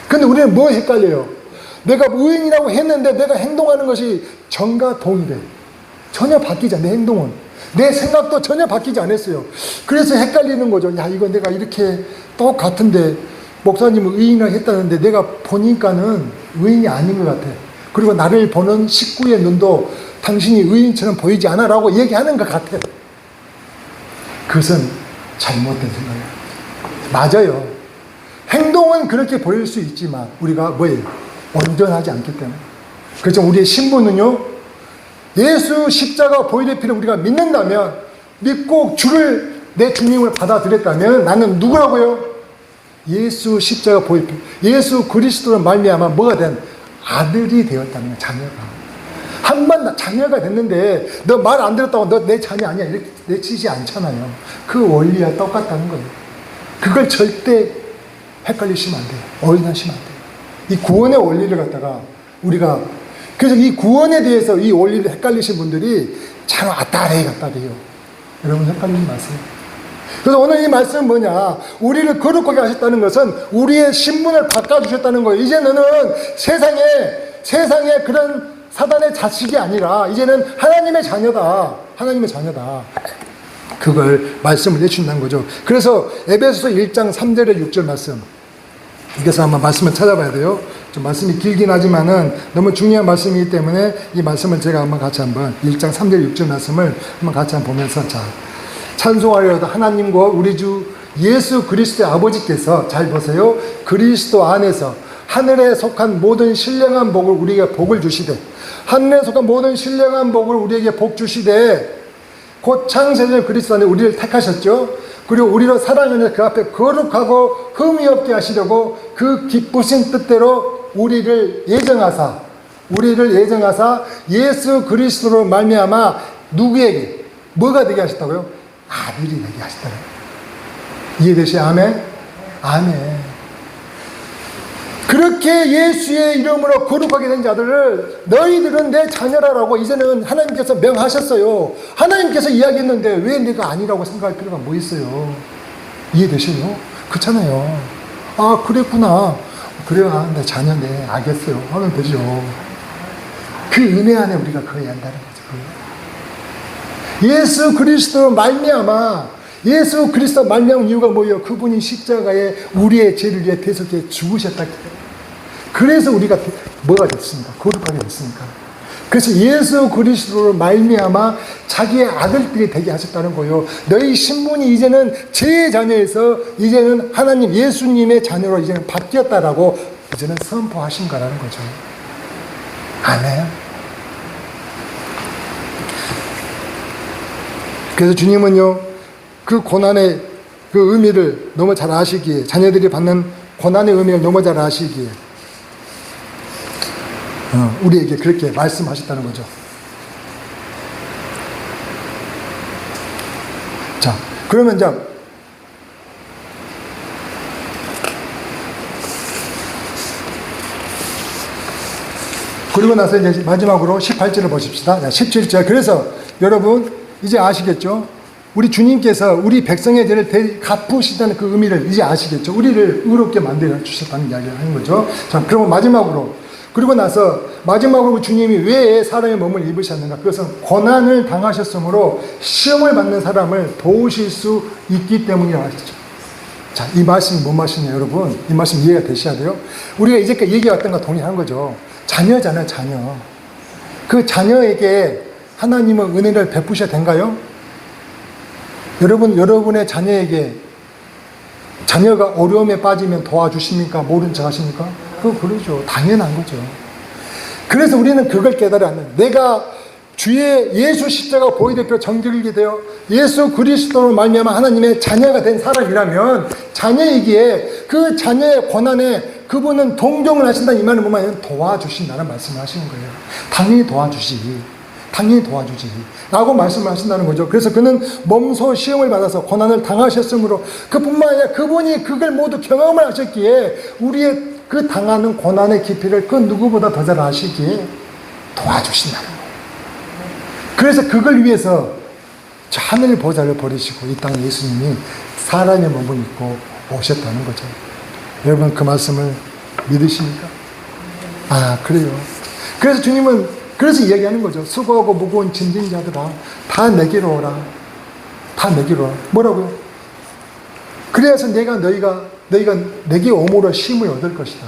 근데 우리는 뭐 헷갈려요? 내가 의인이라고 했는데 내가 행동하는 것이 정과 동일해. 전혀 바뀌지 않아. 내 행동은, 내 생각도 전혀 바뀌지 않았어요. 그래서 헷갈리는 거죠. 야, 이거 내가 이렇게 똑같은데 목사님은 의인이라고 했다는데 내가 보니까는 의인이 아닌 것 같아. 그리고 나를 보는 식구의 눈도 당신이 의인처럼 보이지 않아 라고 얘기하는 것 같아. 그것은 잘못된 생각이에요. 맞아요. 행동은 그렇게 보일 수 있지만 우리가 뭐예요? 온전하지 않기 때문에. 그래서 우리의 신분은요, 예수 십자가 보혈의 피를 우리가 믿는다면, 믿고 주를, 내 주님을 받아들였다면 나는 누구라고요? 예수 십자가 보혈의 피, 예수 그리스도로 말미암아 뭐가 된 아들이 되었다는 거예요. 자녀가. 한 번 자녀가 됐는데 너 말 안 들었다고 너 내 자녀 아니야 이렇게 내치지 않잖아요. 그 원리와 똑같다는 거예요. 그걸 절대 헷갈리시면 안 돼요. 어린하시면 안 돼요. 이 구원의 원리를 갖다가 우리가, 그래서 이 구원에 대해서 이 원리를 헷갈리신 분들이 참 아따레 해요. 여러분 헷갈리지 마세요. 그래서 오늘 이 말씀은 뭐냐? 우리를 거룩하게 하셨다는 것은 우리의 신분을 바꿔주셨다는 거예요. 이제 너는 세상에 그런 사단의 자식이 아니라 이제는 하나님의 자녀다. 하나님의 자녀다. 그걸 말씀을 해준다는 거죠. 그래서 에베소서 1장 3절에 6절 말씀, 이것을 한번 말씀을 찾아봐야 돼요. 좀 말씀이 길긴 하지만은 너무 중요한 말씀이기 때문에 이 말씀을 제가 한번 같이 한번 1장 3절 6절 말씀을 한번 같이 한번 보면서, 자, 찬송하려다 하나님과 우리 주 예수 그리스도의 아버지께서, 잘 보세요, 그리스도 안에서 하늘에 속한 모든 신령한 복을 우리에게 복을 주시되, 하늘에 속한 모든 신령한 복을 우리에게 복 주시되, 곧 창세전 그리스도 안에 우리를 택하셨죠. 그리고 우리로 사랑하는 그 앞에 거룩하고 흠이 없게 하시려고 그 기쁘신 뜻대로 우리를 예정하사 예수 그리스도로 말미암아 누구에게 뭐가 되게 하셨다고요? 아들이 되게 하셨다고요. 이해되시죠? 아멘? 아멘. 그렇게 예수의 이름으로 거룩하게 된 자들을 너희들은 내 자녀라라고 이제는 하나님께서 명하셨어요. 하나님께서 이야기했는데 왜 내가 아니라고 생각할 필요가 뭐 있어요? 이해되시죠? 그렇잖아요. 아, 그랬구나. 그래요. 내 자녀네. 알겠어요. 하면 되죠. 그 은혜 안에 우리가 거해야 한다는 거죠. 예수 그리스도 말미암아, 예수 그리스도 말미암은 이유가 뭐예요? 그분이 십자가에 우리의 죄를 위해 대속해 죽으셨다. 그래서 우리가 뭐가 됐습니까? 거룩하게 됐습니까? 그래서 예수 그리스도로 말미암아 자기의 아들들이 되게 하셨다는 거예요. 너희 신분이 이제는 제 자녀에서 이제는 하나님 예수님의 자녀로 이제는 바뀌었다라고 이제는 선포하신 거라는 거죠. 아멘. 그래서 주님은요, 그 고난의 그 의미를 너무 잘 아시기에, 자녀들이 받는 고난의 의미를 너무 잘 아시기에 우리에게 그렇게 말씀하셨다는 거죠. 자, 그러면 이제 그리고 나서 이제 마지막으로 18절을 보십시다. 17절. 그래서 여러분 이제 아시겠죠? 우리 주님께서 우리 백성의 죄를 갚으시다는 그 의미를 이제 아시겠죠? 우리를 의롭게 만들어 주셨다는 이야기를 하는 거죠. 자, 그러면 마지막으로, 그리고 나서 마지막으로 주님이 왜 사람의 몸을 입으셨는가? 그것은 고난을 당하셨으므로 시험을 받는 사람을 도우실 수 있기 때문이라고 하셨죠. 자, 이 말씀이 뭔 말씀이냐, 여러분? 이 말씀 이해가 되셔야 돼요. 우리가 이제까지 얘기해왔던 거 동의한 거죠. 자녀잖아요, 자녀. 그 자녀에게 하나님은 은혜를 베푸셔야 된가요? 여러분의 자녀에게, 자녀가 어려움에 빠지면 도와주십니까? 모른 척 하십니까? 그러죠. 당연한 거죠. 그래서 우리는 그걸 깨달아야 합니다. 내가 주의 예수 십자가 보이대표 정직하게 되어 예수 그리스도로 말미암아 하나님의 자녀가 된 사람이라면 자녀이기에 그 자녀의 고난에 그분은 동정을 하신다는 이 말은 뭐냐면 도와주신다는 말씀을 하시는 거예요. 당연히 도와주지 라고 말씀을 하신다는 거죠. 그래서 그는 몸소 시험을 받아서 고난을 당하셨으므로 그뿐만 아니라 그분이 그걸 모두 경험을 하셨기에 우리의 그 당하는 고난의 깊이를 그 누구보다 더 잘 아시기에 도와주신다는 거예요. 그래서 그걸 위해서 저 하늘 보좌를 버리시고 이 땅에 예수님이 사람의 몸을 입고 오셨다는 거죠. 여러분 그 말씀을 믿으십니까? 아, 그래요. 그래서 주님은 그래서 이야기하는 거죠. 수고하고 무거운 짐진 자들아, 다 내게로 오라. 다 내게로 오라. 뭐라고요? 그래서 너희가 내게 오므로 쉼을 얻을 것이다.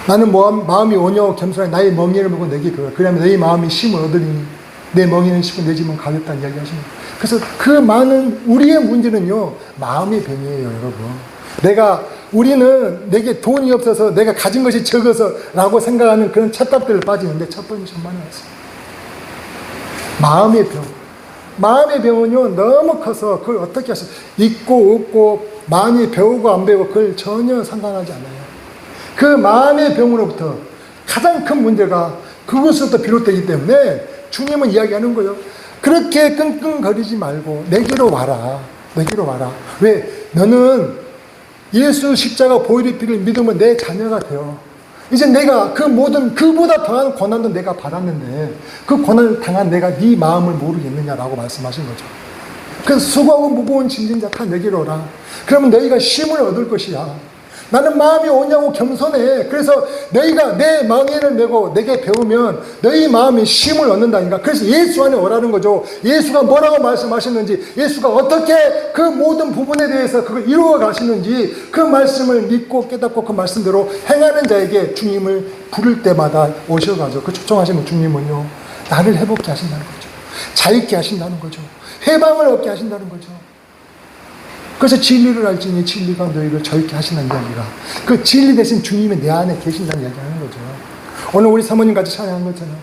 나는 마음이 온유하고 겸손한 나의 멍에를 보고 내게 그러라. 그러면 너희 마음이 쉼을 얻으리니 내 멍에는 쉼을 내 집은 가볍다는 이야기 하십니다. 그래서 그 많은 우리의 문제는요, 마음의 병이에요, 여러분. 우리는 내게 돈이 없어서 내가 가진 것이 적어서 라고 생각하는 그런 착각들을 빠지는데 첫 번째 천만이 왔습니다. 마음의 병. 마음의 병은요, 너무 커서 그걸 어떻게 하세요? 있고 없고 많이 배우고 안 배우고 그걸 전혀 상관하지 않아요. 그 마음의 병으로부터 가장 큰 문제가 그것으로부터 비롯되기 때문에 주님은 이야기하는 거예요. 그렇게 끙끙거리지 말고 내게로 와라. 내게로 와라. 왜? 너는 예수 십자가 보혈의 피를 믿으면 내 자녀가 되어. 이제 내가 그 모든 그보다 더한 고난도 내가 받았는데 그 고난을 당한 내가 네 마음을 모르겠느냐라고 말씀하신 거죠. 그래서 수고하고 무거운 짐진 자 다 내게로 오라. 그러면 너희가 쉼을 얻을 것이야. 나는 마음이 오냐고 겸손해. 그래서 너희가 내 멍에를 메고 내게 배우면 너희 마음이 쉼을 얻는다니까. 그래서 예수 안에 오라는 거죠. 예수가 뭐라고 말씀하셨는지, 예수가 어떻게 그 모든 부분에 대해서 그걸 이루어 가시는지 그 말씀을 믿고 깨닫고 그 말씀대로 행하는 자에게 주님을 부를 때마다 오셔가지고 그 초청하시는 주님은요, 나를 회복케 하신다는 거죠. 자유케 하신다는 거죠. 해방을 얻게 하신다는 거죠. 그래서 진리를 알지니 진리가 너희를 자유케 하신다는 이야기가, 그 진리 대신 주님이 내 안에 계신다는 이야기 하는 거죠. 오늘 우리 사모님 같이 찬양한 것처럼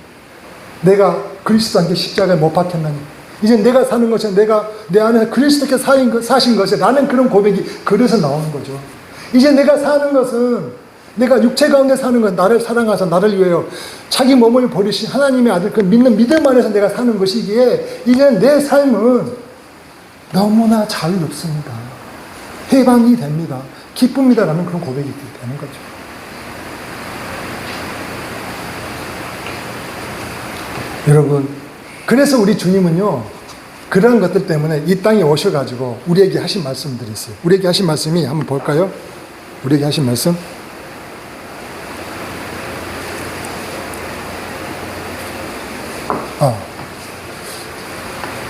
내가 그리스도 함께 십자가에 못 박혔나니 이제 내가 사는 것은 내가 내 안에 그리스도께 사신 것에 라는 그런 고백이 그래서 나오는 거죠. 이제 내가 사는 것은, 내가 육체 가운데 사는 건 나를 사랑하사 나를 위하여 자기 몸을 버리신 하나님의 아들 그 믿는 믿음 안에서 내가 사는 것이기에 이제는 내 삶은 너무나 자유롭습니다. 해방이 됩니다. 기쁩니다라는 그런 고백이 되는 거죠. 여러분, 그래서 우리 주님은요, 그런 것들 때문에 이 땅에 오셔가지고 우리에게 하신 말씀들이 있어요. 우리에게 하신 말씀이 한번 볼까요? 우리에게 하신 말씀.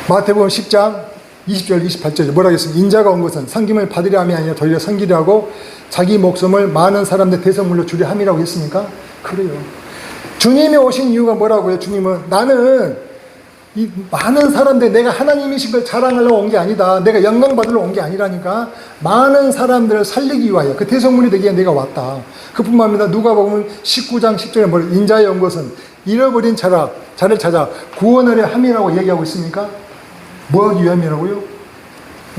마태복음 10장 20절 28절에 뭐라 하겠습니까? 인자가 온 것은 섬김을 받으려 함이 아니라 도리어 섬기려 하고 자기 목숨을 많은 사람들 대성물로 주려 함이라고 했습니까? 그래요. 주님이 오신 이유가 뭐라고요? 주님은 나는 이 많은 사람들, 내가 하나님이신 걸 자랑하려고 온 게 아니다. 내가 영광 받으러 온 게 아니라니까. 많은 사람들을 살리기 위하여 그 대성물이 되기에 내가 왔다. 그뿐만 아니라 누가복음 19장 10절에 뭐래? 인자의 온 것은 잃어버린 자를 찾아 구원하려 함이라고 얘기하고 있습니까? 뭐 하기 위함이라고요?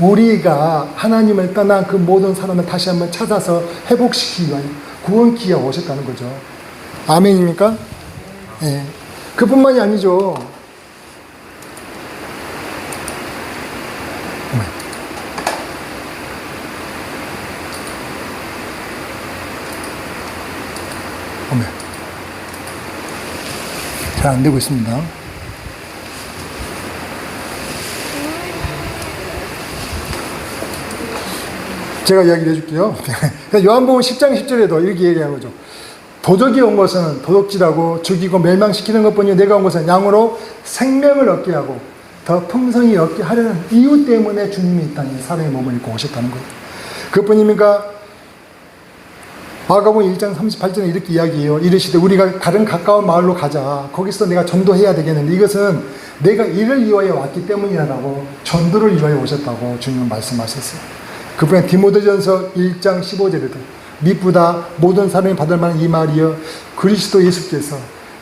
우리가 하나님을 떠난 그 모든 사람을 다시 한번 찾아서 회복시키기 위하여 구원기에 오셨다는 거죠. 아멘입니까? 예. 그뿐만이 아니죠. 잘 안 되고 있습니다. 제가 이야기를 해줄게요. 요한복음 10장 10절에도 이렇게 얘기하는 거죠. 도적이 온 것은 도둑질하고 죽이고 멸망시키는 것뿐이요 내가 온 것은 양으로 생명을 얻게 하고 더 풍성히 얻게 하려는 이유 때문에 주님이 이 땅에 사람의 몸을 입고 오셨다는 거예요. 그뿐입니까? 마가복음 1장 38절에 이렇게 이야기해요. 이르시되 우리가 다른 가까운 마을로 가자. 거기서 내가 전도해야 되겠는데 이것은 내가 이를 위하여 왔기 때문이라고, 전도를 위하여 오셨다고 주님은 말씀하셨어요. 그뿐에 디모데전서 1장 15절에도 미쁘다 모든 사람이 받을 만한 이 말이여 그리스도 예수께서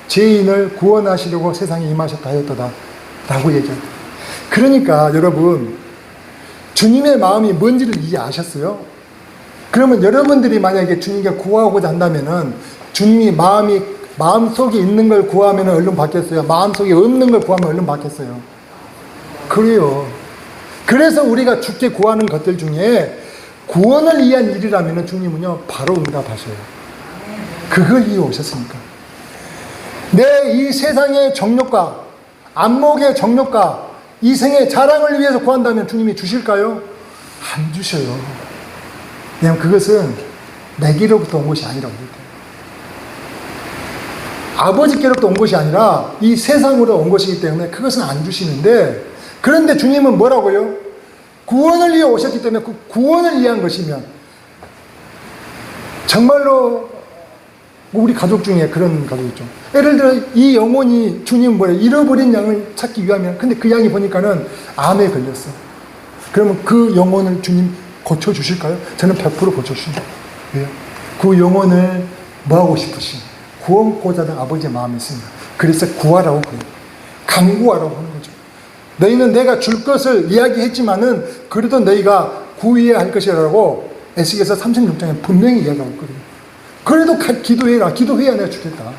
죄인을 구원하시려고 세상에 임하셨다 하였도다 라고 얘기합니다. 그러니까 여러분, 주님의 마음이 뭔지를 이제 아셨어요? 그러면 여러분들이 만약에 주님께 구하고자 한다면은 주님이 마음속에 있는 걸 구하면 얼른 받겠어요? 마음속에 없는 걸 구하면 얼른 받겠어요? 그래요. 그래서 우리가 주께 구하는 것들 중에 구원을 위한 일이라면 주님은요 바로 응답하셔요. 그걸 위해 오셨으니까. 내 이 세상의 정욕과 안목의 정욕과 이생의 자랑을 위해서 구한다면 주님이 주실까요? 안 주셔요. 왜냐하면 그것은 내게로부터 온 것이 아니라고 해요. 아버지께로부터 온 것이 아니라 이 세상으로 온 것이기 때문에 그것은 안 주시는데, 그런데 주님은 뭐라고요? 구원을 위해 오셨기 때문에 그 구원을 위한 것이면, 정말로 우리 가족 중에 그런 가족 있죠. 예를 들어 이 영혼이 주님 뭐예요? 잃어버린 양을 찾기 위하면, 근데 그 양이 보니까는 암에 걸렸어. 그러면 그 영혼을 주님 고쳐주실까요? 저는 100% 고쳐주신다. 왜요? 그 영혼을 뭐하고 싶으신 구원고자 하는 아버지의 마음이 있습니다. 그래서 구하라고 그래요. 간구하라고 하는 거죠. 너희는 내가 줄 것을 이야기했지만은 그래도 너희가 구해야 할 것이라고 에스겔서 36장에 분명히 이야기하고 있거든요. 그래도 기도해라. 기도해야 내가 주겠다.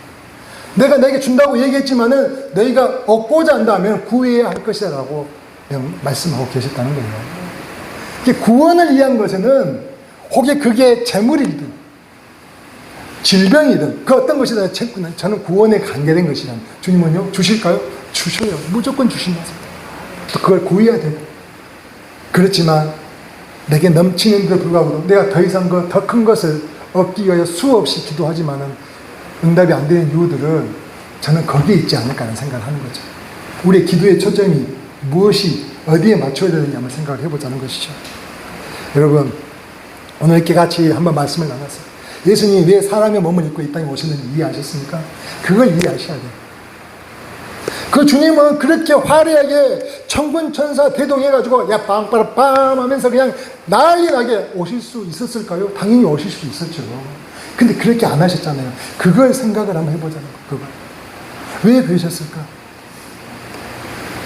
내가 너에게 준다고 얘기했지만은 너희가 얻고자 한다면 구해야 할 것이라고 말씀하고 계셨다는 거예요. 구원을 위한 것에는 혹시 그게 재물이든 질병이든 그 어떤 것이든 저는 구원에 관계된 것이란, 주님은요 주실까요? 주셔요. 무조건 주신다. 그걸 구해야 되고. 그렇지만 내게 넘치는데도 불구하고 내가 더 이상 더 큰 것을 얻기 위하여 수없이 기도하지만은 응답이 안 되는 이유들은 저는 거기에 있지 않을까 하는 생각을 하는 거죠. 우리의 기도의 초점이 무엇이 어디에 맞춰야 되느냐 한번 생각을 해보자는 것이죠. 여러분, 오늘 이렇게 같이 한번 말씀을 나눴어요. 예수님이 왜 사람의 몸을 입고 이 땅에 오셨는지 이해하셨습니까? 그걸 이해하셔야 돼요. 그 주님은 그렇게 화려하게 천군 천사 대동해가지고 야 빵빠라빵 하면서 그냥 난리 나게 오실 수 있었을까요? 당연히 오실 수 있었죠. 근데 그렇게 안 하셨잖아요. 그걸 생각을 한번 해보자는 거예요. 그걸. 왜 그러셨을까?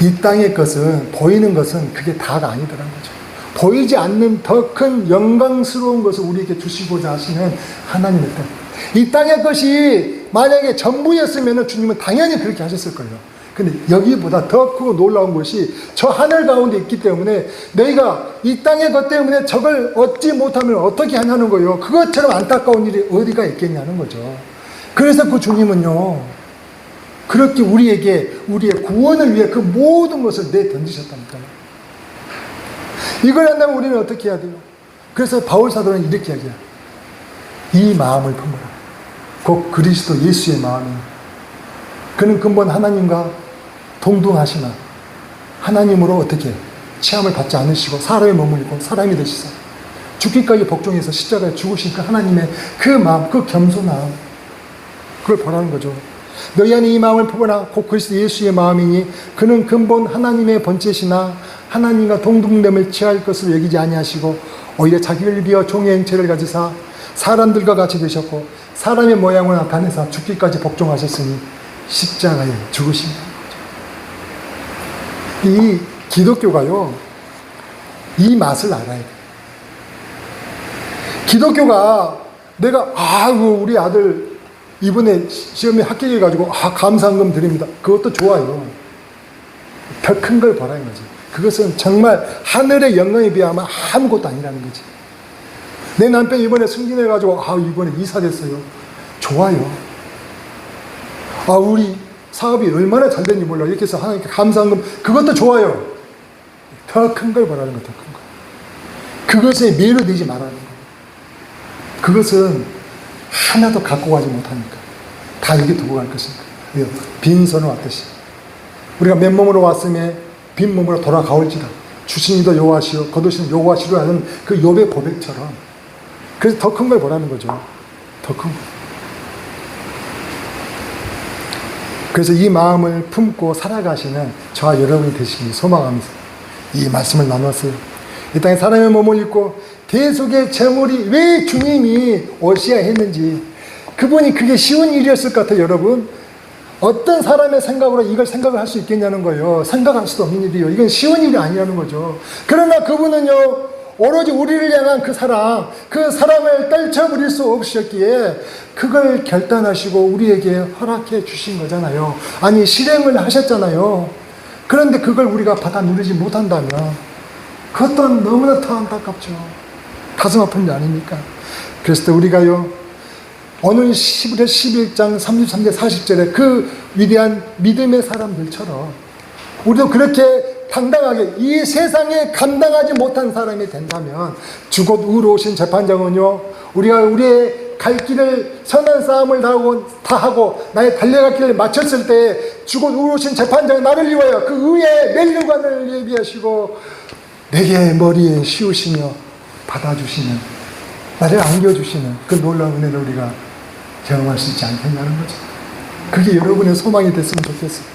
이 땅의 것은, 보이는 것은 그게 다가 아니더라는 거죠. 보이지 않는 더 큰 영광스러운 것을 우리에게 주시고자 하시는 하나님의 뜻. 이 땅의 것이 만약에 전부였으면 주님은 당연히 그렇게 하셨을 거예요. 근데 여기보다 더 크고 놀라운 것이 저 하늘 가운데 있기 때문에 너희가 이 땅의 것 때문에 저걸 얻지 못하면 어떻게 하냐는 거예요. 그것처럼 안타까운 일이 어디가 있겠냐는 거죠. 그래서 그 주님은요, 그렇게 우리에게 우리의 구원을 위해 그 모든 것을 내던지셨다니까요. 이걸 한다면 우리는 어떻게 해야 돼요? 그래서 바울 사도는 이렇게 이야기해요. 이 마음을 품으라. 곧 그리스도 예수의 마음이니 그는 근본 하나님과 동등하시나 하나님으로 어떻게 체험을 받지 않으시고 사람의 몸을 입고 사람이 되시사 죽기까지 복종해서 십자가에 죽으신 그 하나님의 그 마음, 그 겸손함, 그걸 보라는 거죠. 너희 안에 이 마음을 품으라. 곧 그리스도 예수의 마음이니 그는 근본 하나님의 본체시나 하나님과 동등됨을 취할 것을 여기지 아니하시고 오히려 자기를 비어 종의 형체를 가지사 사람들과 같이 되셨고 사람의 모양을 나타내사 죽기까지 복종하셨으니 십자가에 죽으신다는 거죠. 이 기독교가요, 이 맛을 알아야 돼요. 기독교가 내가 우리 아들 이번에 시험에 합격해가지고 감사한금 드립니다. 그것도 좋아요. 더 큰 걸 보라는 거지. 그것은 정말 하늘의 영광에 비하면 아무것도 아니라는 거지. 내 남편 이번에 승진해가지고 이번에 이사 됐어요. 좋아요. 우리 사업이 얼마나 잘 됐는지 몰라. 이렇게 해서 하나님께 감사한금, 그것도 좋아요. 더 큰 걸 보라는 거, 더 큰 거. 그것에 매료되지 말라는 거. 그것은 하나도 갖고 가지 못하니까. 다 여기 두고 갈 것이니까. 빈손을 왔듯이. 우리가 맨몸으로 왔음에 빈몸으로 돌아가올지다. 주신 이도 여호와시오, 거두신 여호와시로 하는 그 욥의 고백처럼. 그래서 더 큰 걸 보라는 거죠. 더 큰 거. 그래서 이 마음을 품고 살아가시는 저와 여러분이 되시길 소망하면서 이 말씀을 나눴어요. 이 땅에 사람의 몸을 입고 대속의 제물이 왜 주님이 오셔야 했는지, 그분이 그게 쉬운 일이었을 것 같아요. 여러분, 어떤 사람의 생각으로 이걸 생각을 할 수 있겠냐는 거예요. 생각할 수도 없는 일이에요. 이건 쉬운 일이 아니라는 거죠. 그러나 그분은요, 오로지 우리를 향한 그 사랑, 그 사랑을 떨쳐버릴 수 없으셨기에 그걸 결단하시고 우리에게 허락해 주신 거잖아요. 아니, 실행을 하셨잖아요. 그런데 그걸 우리가 받아 누리지 못한다면 그것도 너무나 더 안타깝죠. 가슴 아픈 일 아닙니까? 그래서 우리가요, 오늘 11장 33절 40절에 그 위대한 믿음의 사람들처럼 우리도 그렇게 당당하게 이 세상에 감당하지 못한 사람이 된다면 주곧 의로우신 재판장은요, 우리가 우리의 갈 길을 선한 싸움을 다하고 나의 달려갈 길을 마쳤을 때 주곧 의로우신 재판장이 나를 위하여 그 의의 멸류관을 예비하시고 내게 머리에 씌우시며 받아주시는, 나를 안겨주시는 그 놀라운 은혜를 우리가 경험할 수 있지 않겠냐는 거죠. 그게 여러분의 소망이 됐으면 좋겠어요.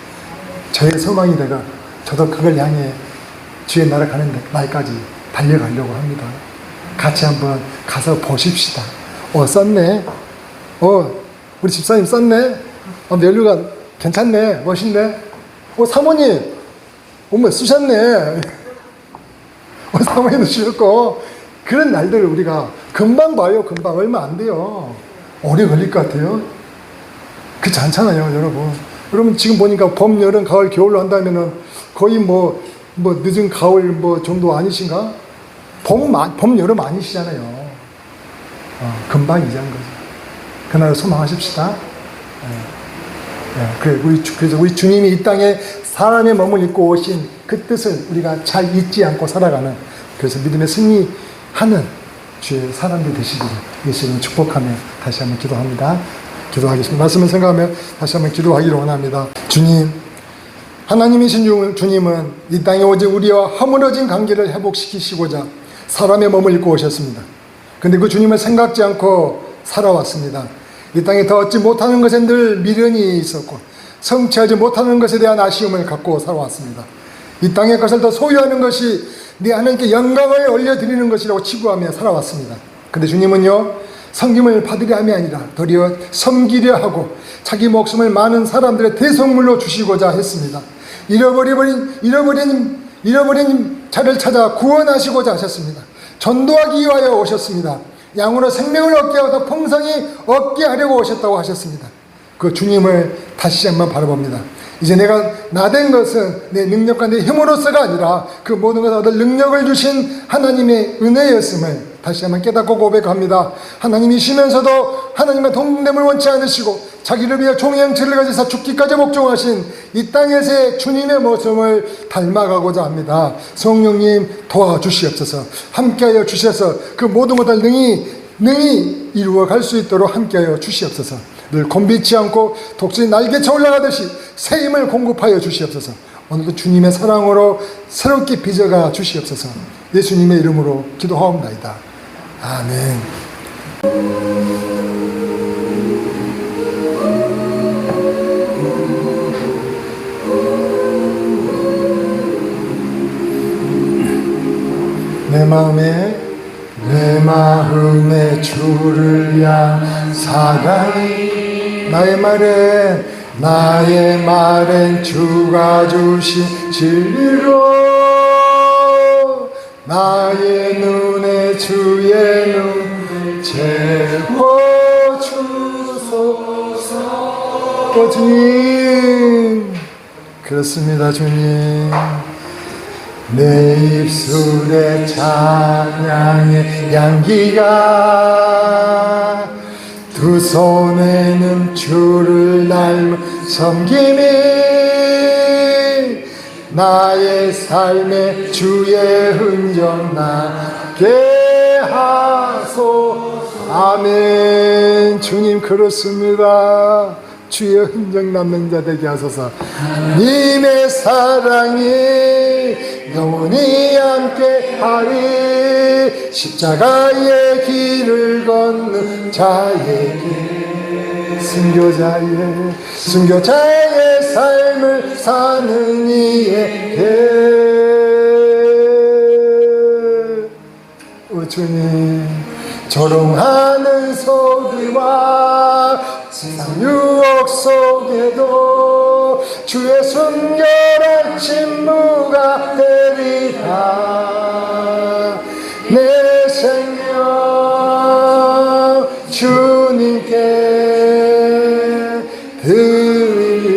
저의 소망이 되가 저도 그걸 향해 주의 나라 가는 날까지 달려가려고 합니다. 같이 한번 가서 보십시다. 썼네. 우리 집사님 썼네. 멸류관 괜찮네. 멋있네. 사모님, 쓰셨네. 사모님도 쓰셨고. 그런 날들을 우리가 금방 봐요. 금방. 얼마 안 돼요. 오래 걸릴 것 같아요. 그렇지 않잖아요, 여러분. 여러분 지금 보니까 봄, 여름, 가을, 겨울로 한다면은 거의 늦은 가을 정도 아니신가? 봄, 여름 아니시잖아요. 금방 이제한 거죠. 그날 소망하십시다. 그래서 우리 주님이 이 땅에 사람의 몸을 입고 오신 그 뜻을 우리가 잘 잊지 않고 살아가는, 그래서 믿음의 승리 하는 주의 사람들이 되시기를 예수님을 축복하며 다시 한번 기도합니다. 기도하겠습니다. 말씀을 생각하며 다시 한번 기도하기를 원합니다. 주님, 하나님이신 주님은 이 땅에 오직 우리와 허물어진 관계를 회복시키시고자 사람의 몸을 입고 오셨습니다. 근데 그 주님을 생각지 않고 살아왔습니다. 이 땅에 더 얻지 못하는 것에 늘 미련이 있었고 성취하지 못하는 것에 대한 아쉬움을 갖고 살아왔습니다. 이 땅의 것을 더 소유하는 것이 네 하나님께 영광을 올려드리는 것이라고 치부하며 살아왔습니다. 근데 주님은요, 섬김을 받으려 함이 아니라 도리어 섬기려 하고 자기 목숨을 많은 사람들의 대속물로 주시고자 했습니다. 잃어버린 자를 찾아 구원하시고자 하셨습니다. 전도하기 위하여 오셨습니다. 양으로 생명을 얻게 하고 더 풍성히 얻게 하려고 오셨다고 하셨습니다. 그 주님을 다시 한번 바라봅니다. 이제 내가 나된 것은 내 능력과 내 힘으로서가 아니라 그 모든 것을 얻을 능력을 주신 하나님의 은혜였음을 다시 한번 깨닫고 고백합니다. 하나님이시면서도 하나님과 동됨을 원치 않으시고 자기를 위해 종의 형체를 가지사 죽기까지 복종하신 이 땅에서의 주님의 모습을 닮아가고자 합니다. 성령님 도와주시옵소서. 함께하여 주셔서 그 모든 것을 능히 이루어갈 수 있도록 함께하여 주시옵소서. 늘 곤비치 않고 독수리 날개쳐 올라가듯이 새 힘을 공급하여 주시옵소서. 오늘도 주님의 사랑으로 새롭게 빚어가 주시옵소서. 예수님의 이름으로 기도하옵나이다. 아멘. 내 마음에 주를 향한 사랑이 나의 말엔 주가 주신 진리로 나의 눈에 주의 눈을 채워주소서. 주님, 그렇습니다. 주님, 내 입술에 찬양의 향기가 두 손에는 주를 닮은 섬김이 나의 삶에 주의 흔적 나게 하소서. 아멘. 주님, 그렇습니다. 주의 흔적 남는 자 되게 하소서. 님의 사랑이 영원히 함께하리. 십자가의 길을 걷는 자에게 순교자의 삶을 사는 이에게 오 주님, 조롱하는 소리와 세상 유혹 속에도 주의 순결한 진무가 되리라. 내 생명 주님께 드리리.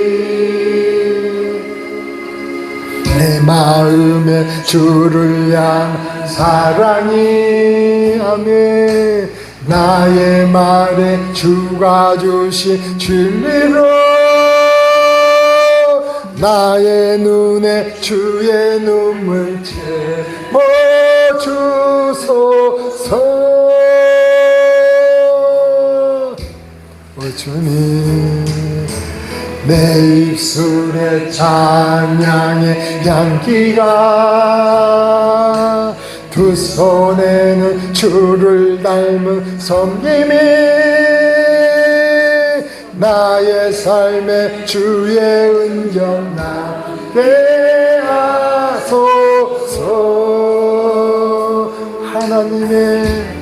내 마음에 주를 향한 사랑이 아멘. 나의 말에 주가 주신 진리로 나의 눈에 주의 눈물 채워주소서. 오 주님, 내 입술에 찬양의 향기가 두 손에는 주를 닮은 섬김이 나의 삶에 주의 은정 나게 하소서. 하나님의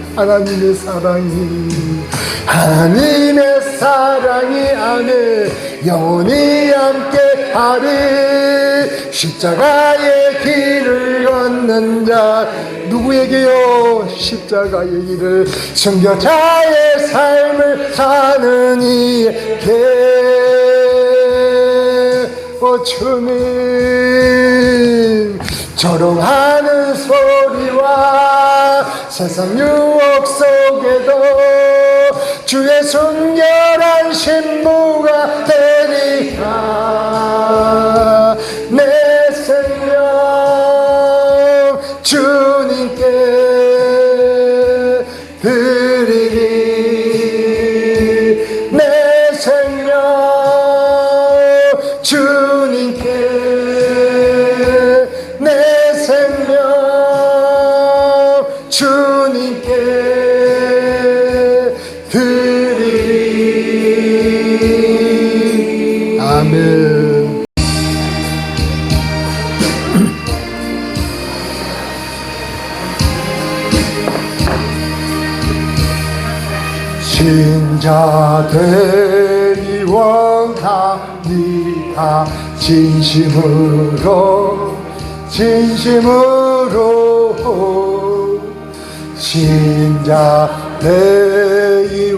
사랑이 안에 영원히 함께하리. 십자가의 길을 걷는 자 누구에게요? 십자가의 길을 순교자의 삶을 사는 이에게 오 주님, 조롱하는 소리와 세상 유혹 속에도 주의 순결한 신부가 되리라. 내 생명 주님께 아멘. 신자되기 원합니다. 진심으로 신자되기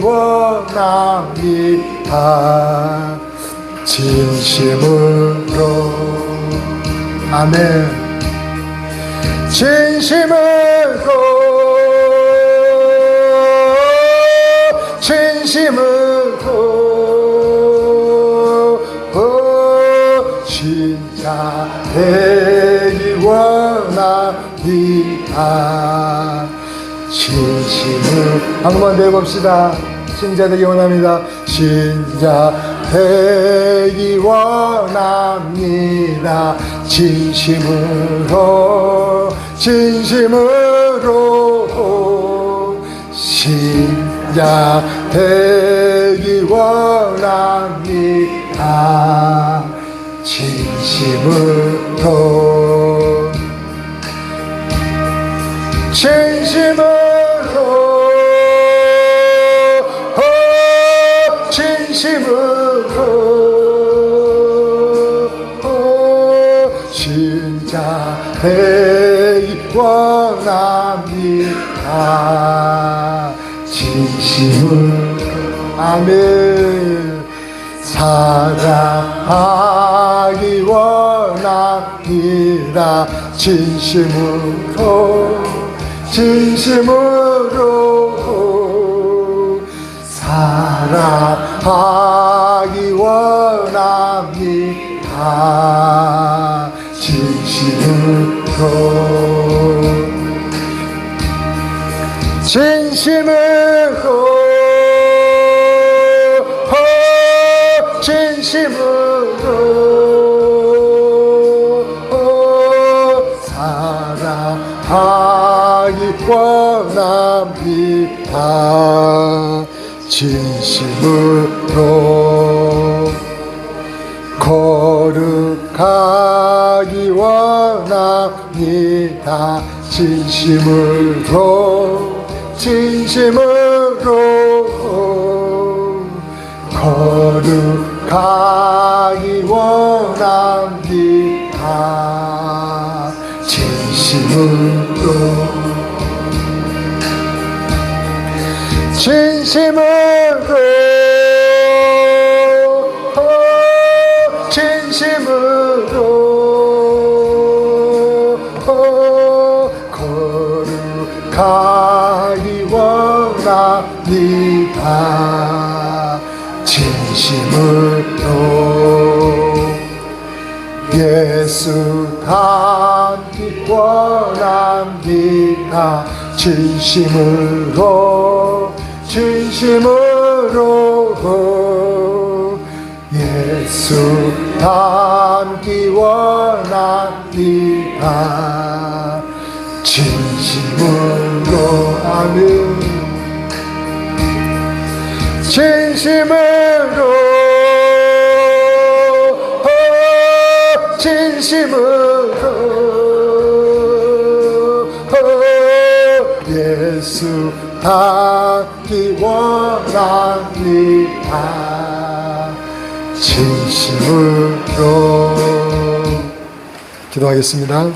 원합니다. 진심으로 아멘. 진심으로 진짜 되기 원합니다. 진심을 한번 더 해봅시다. 신자 되기 원합니다. 신자 되기 원합니다. 진심으로 신자 되기 원합니다. 진심으로 진짜 되기 원합니다. 진심으로 아멘. 사랑하기 원합니다. 진심으로 사랑하기 원합니다. 진심으로 사랑하기 원합니다. 진심으로 거룩하기 원합니다. 진심으로 거룩하기 원합니다. 진심으로 거룩하기 원합니다. 진심으로 예수 닮기 원합니다. 진심으로 예수 닮기 원합니다. 진심으로 아멘. 진심으로 예수 닮기 원합니다. 진심으로 기도하겠습니다.